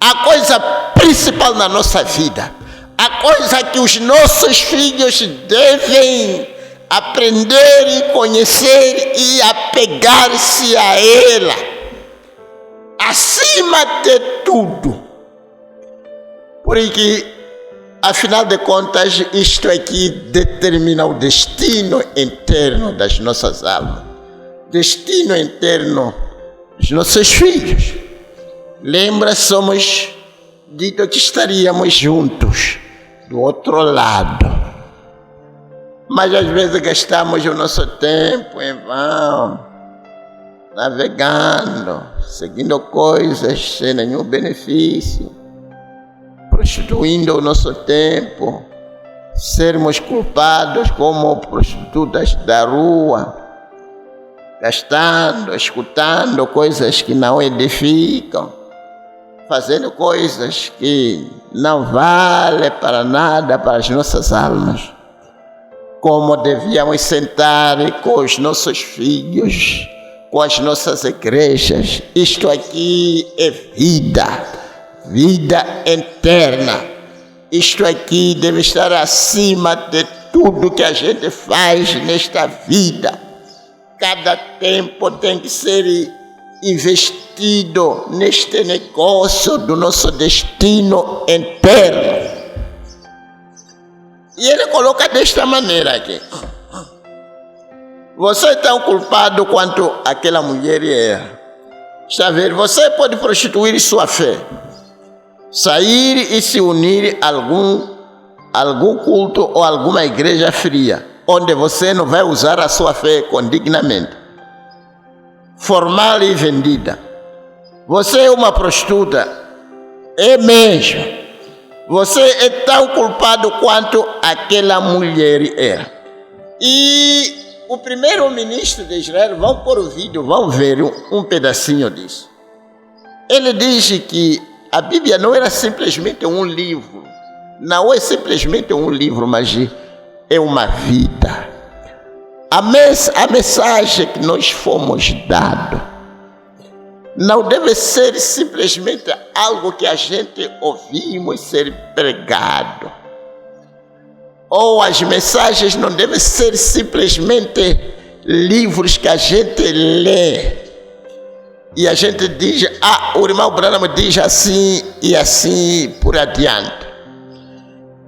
a coisa principal na nossa vida, a coisa que os nossos filhos devem aprender e conhecer e apegar-se a ela, acima de tudo. Porque, afinal de contas, isto aqui determina o destino interno das nossas almas, destino interno dos nossos filhos. Lembra, somos dito que estaríamos juntos do outro lado, mas às vezes gastamos o nosso tempo em vão, navegando, seguindo coisas sem nenhum benefício, prostituindo o nosso tempo, sermos culpados como prostitutas da rua, gastando, escutando coisas que não edificam, fazendo coisas que não valem para nada para as nossas almas. Como devíamos sentar com os nossos filhos, com as nossas igrejas. Isto aqui é vida. Vida eterna. Isto aqui deve estar acima de tudo que a gente faz nesta vida. Cada tempo tem que ser investido neste negócio do nosso destino eterno. E ele coloca desta maneira aqui: você é tão culpado quanto aquela mulher era. Está vendo? Você pode prostituir sua fé, sair e se unir a algum culto ou alguma igreja fria, onde você não vai usar a sua fé condignamente, formal e vendida. Você é uma prostituta, é mesmo. Você é tão culpado quanto aquela mulher era. E o primeiro-ministro de Israel, vão pôr o vídeo, vão ver um pedacinho disso. Ele diz que a Bíblia não era simplesmente um livro, não é simplesmente um livro, mas é uma vida. A mensagem que nós fomos dados não deve ser simplesmente algo que a gente ouvimos ser pregado. Ou as mensagens não devem ser simplesmente livros que a gente lê. E a gente diz, o irmão Branham diz assim e assim por adiante.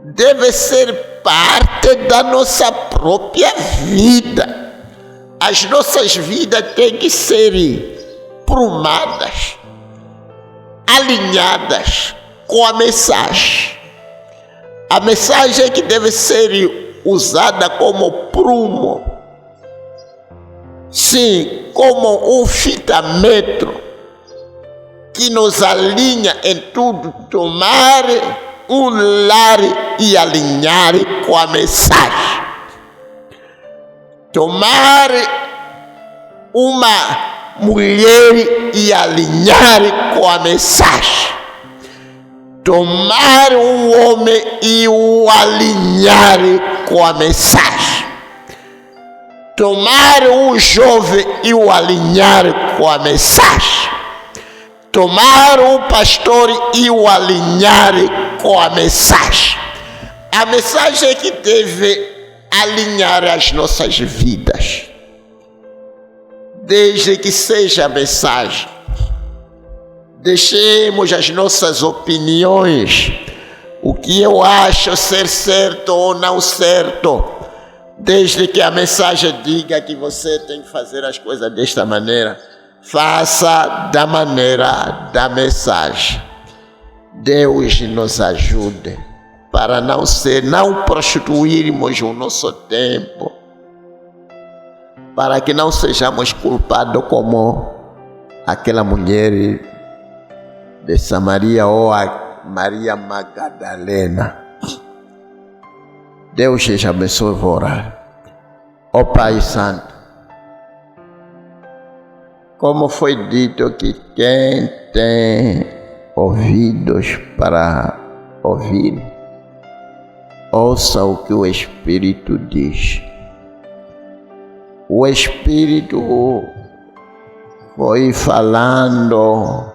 Deve ser parte da nossa própria vida. As nossas vidas têm que ser prumadas, alinhadas com a mensagem. A mensagem que deve ser usada como prumo. Sim, como um fitamento que nos alinha em tudo, tomar um lar e alinhar com a mensagem. Tomar uma mulher e alinhar com a mensagem. Tomar um homem e o alinhar com a mensagem. Tomar um jovem e o alinhar com a mensagem. Tomar um pastor e o alinhar com a mensagem. A mensagem é que deve alinhar as nossas vidas. Desde que seja a mensagem. Deixemos as nossas opiniões, o que eu acho ser certo ou não certo, desde que a mensagem diga que você tem que fazer as coisas desta maneira, faça da maneira da mensagem. Deus nos ajude para não prostituirmos o nosso tempo, para que não sejamos culpados como aquela mulher de Samaria ou a Maria Magdalena. Deus te abençoe, vou orar. Ó Pai Santo, como foi dito que quem tem ouvidos para ouvir, ouça o que o Espírito diz. O Espírito foi falando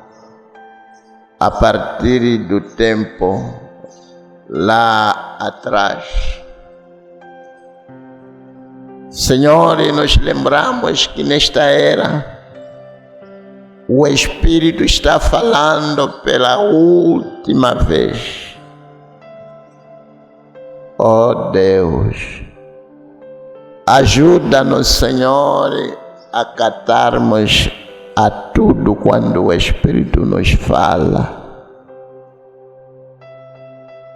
a partir do tempo lá atrás. Senhor, e nos lembramos que nesta era o Espírito está falando pela última vez. Oh Deus, ajuda-nos, Senhor, a acatarmos a tudo quando o Espírito nos fala.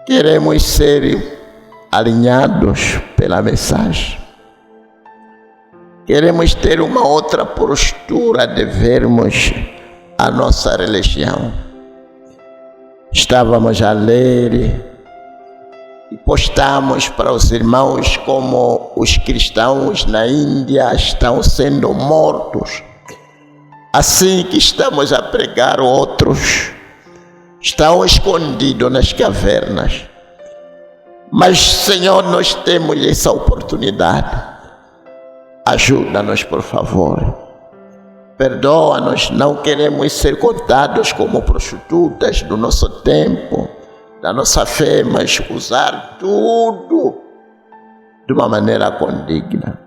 Queremos ser alinhados pela mensagem. Queremos ter uma outra postura de vermos a nossa religião. Estávamos a ler e postamos para os irmãos como os cristãos na Índia estão sendo mortos. Assim que estamos a pregar, outros estão escondidos nas cavernas. Mas, Senhor, nós temos essa oportunidade. Ajuda-nos, por favor. Perdoa-nos, não queremos ser contados como prostitutas do nosso tempo, da nossa fé, mas usar tudo de uma maneira condigna.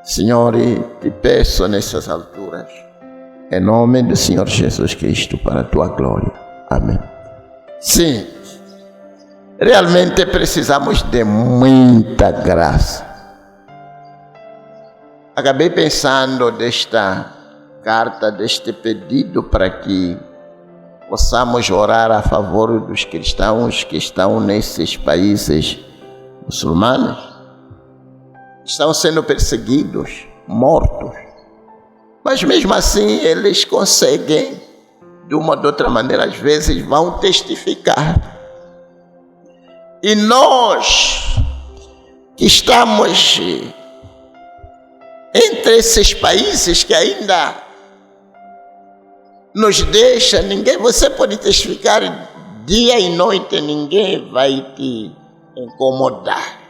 Senhor, te peço nessas alturas, em nome do Senhor Jesus Cristo, para a tua glória. Amém. Sim, realmente precisamos de muita graça. Acabei pensando desta carta, deste pedido, para que possamos orar a favor dos cristãos que estão nesses países muçulmanos. Estão sendo perseguidos, mortos. Mas mesmo assim eles conseguem, de uma ou de outra maneira, às vezes vão testificar. E nós que estamos entre esses países que ainda nos deixa, você pode testificar dia e noite, ninguém vai te incomodar.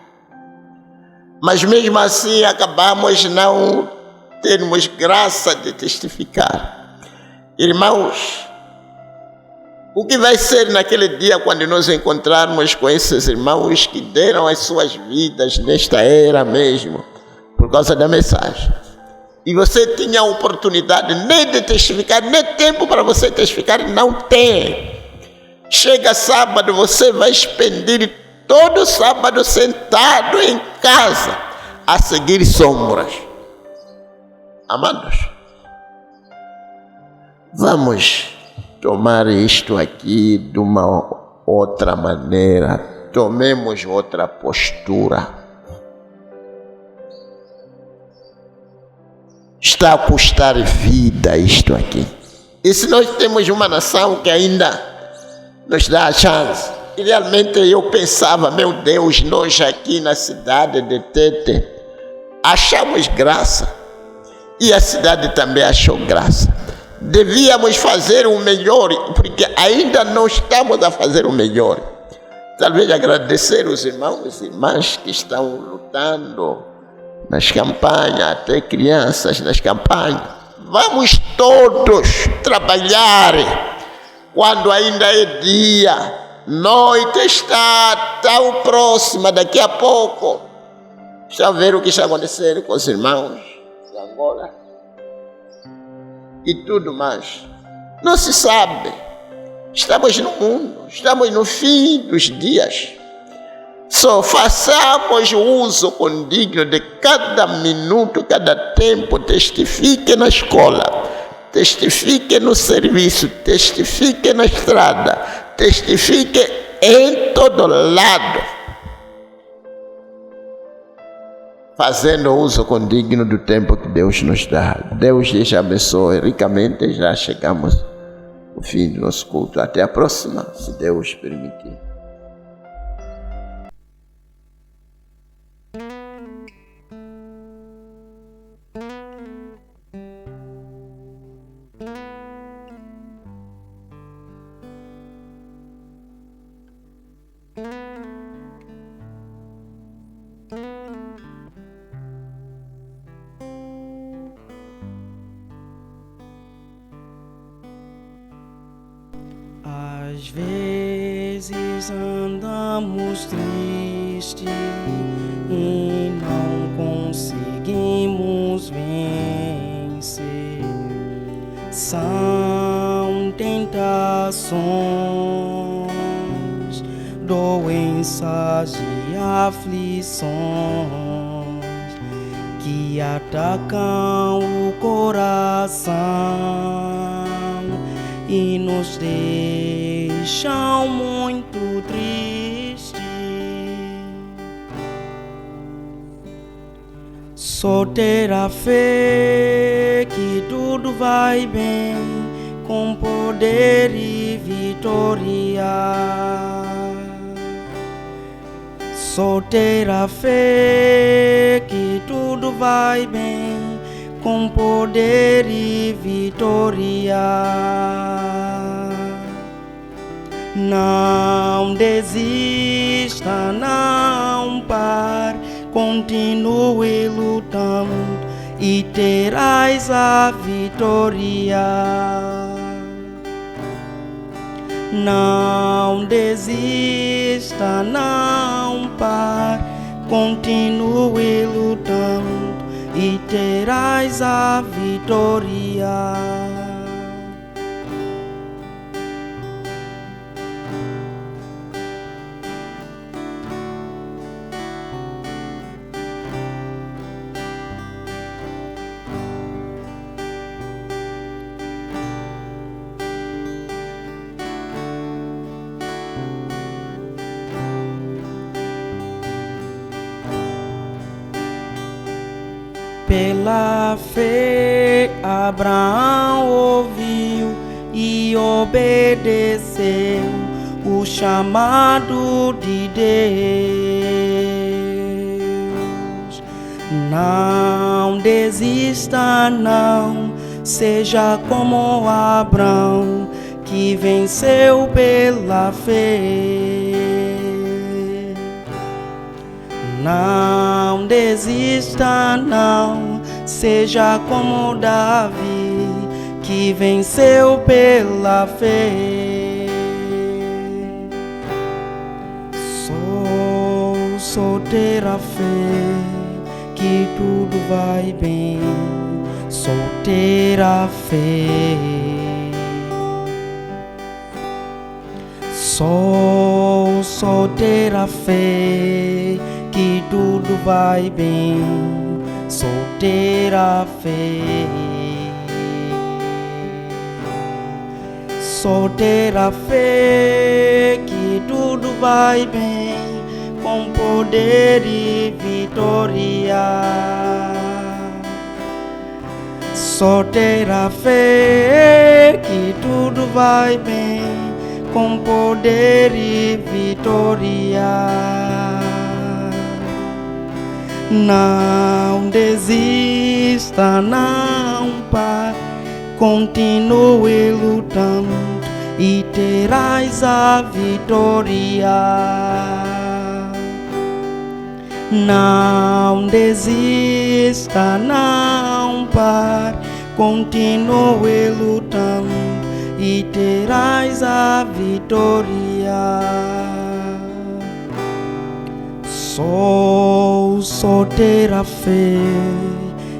Mas mesmo assim acabamos não termos graça de testificar. Irmãos, o que vai ser naquele dia quando nos encontrarmos com esses irmãos que deram as suas vidas nesta era mesmo, por causa da mensagem? E você tinha a oportunidade nem de testificar, nem tempo para você testificar, não tem. Chega sábado, você vai expedir todo sábado sentado em casa a seguir sombras. Amados, vamos tomar isto aqui de uma outra maneira. Tomemos outra postura. Está a custar vida isto aqui. E se nós temos uma nação que ainda nos dá a chance. Realmente eu pensava, meu Deus, nós aqui na cidade de Tete achamos graça. E a cidade também achou graça. Devíamos fazer o melhor, porque ainda não estamos a fazer o melhor. Talvez agradecer os irmãos e irmãs que estão lutando nas campanhas, até crianças nas campanhas. Vamos todos trabalhar quando ainda é dia. Noite está tão próxima, daqui a pouco. Está a ver o que está acontecendo com os irmãos de Angola e tudo mais. Não se sabe. Estamos no mundo, estamos no fim dos dias. Só façamos o uso condigno de cada minuto, cada tempo. Testifique na escola, testifique no serviço, testifique na estrada, testifique em todo lado, fazendo uso condigno do tempo que Deus nos dá. Deus lhes abençoe ricamente. Já chegamos ao fim do nosso culto. Até a próxima, se Deus permitir. Às vezes andamos tristes e não conseguimos vencer. São tentações, doenças e aflições que atacam o coração e nos deixam muito tristes. Só ter a fé que tudo vai bem, com poder e vitória. Só ter a fé que tudo vai bem, com poder e vitória. Não desista, não pare, continue lutando e terás a vitória. Não desista, não pare, continue lutando e terás a vitória. Pela fé Abraão ouviu e obedeceu o chamado de Deus. Não desista, não, seja como Abraão, que venceu pela fé. Não desista, não, seja como Davi, que venceu pela fé. Só ter a fé que tudo vai bem, só ter a fé. Só ter a fé que tudo vai bem. Só ter a fé. Só ter a fé que tudo vai bem, com poder e vitória. Só ter a fé que tudo vai bem, com poder e vitória. Não desista, não pare, continue lutando e terás a vitória. Não desista, não pare, continue lutando e terás a vitória. Só ter a fé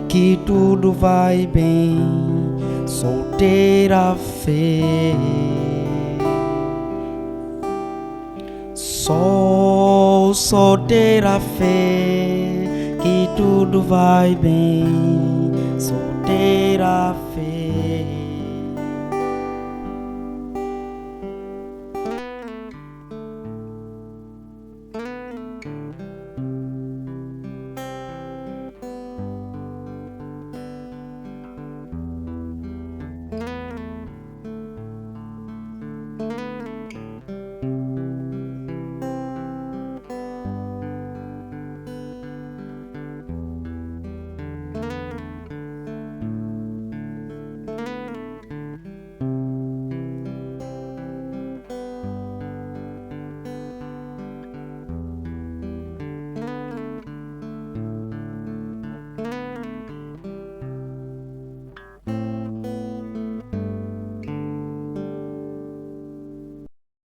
que tudo vai bem. Só ter a fé. Só ter a fé que tudo vai bem. Só ter a fé.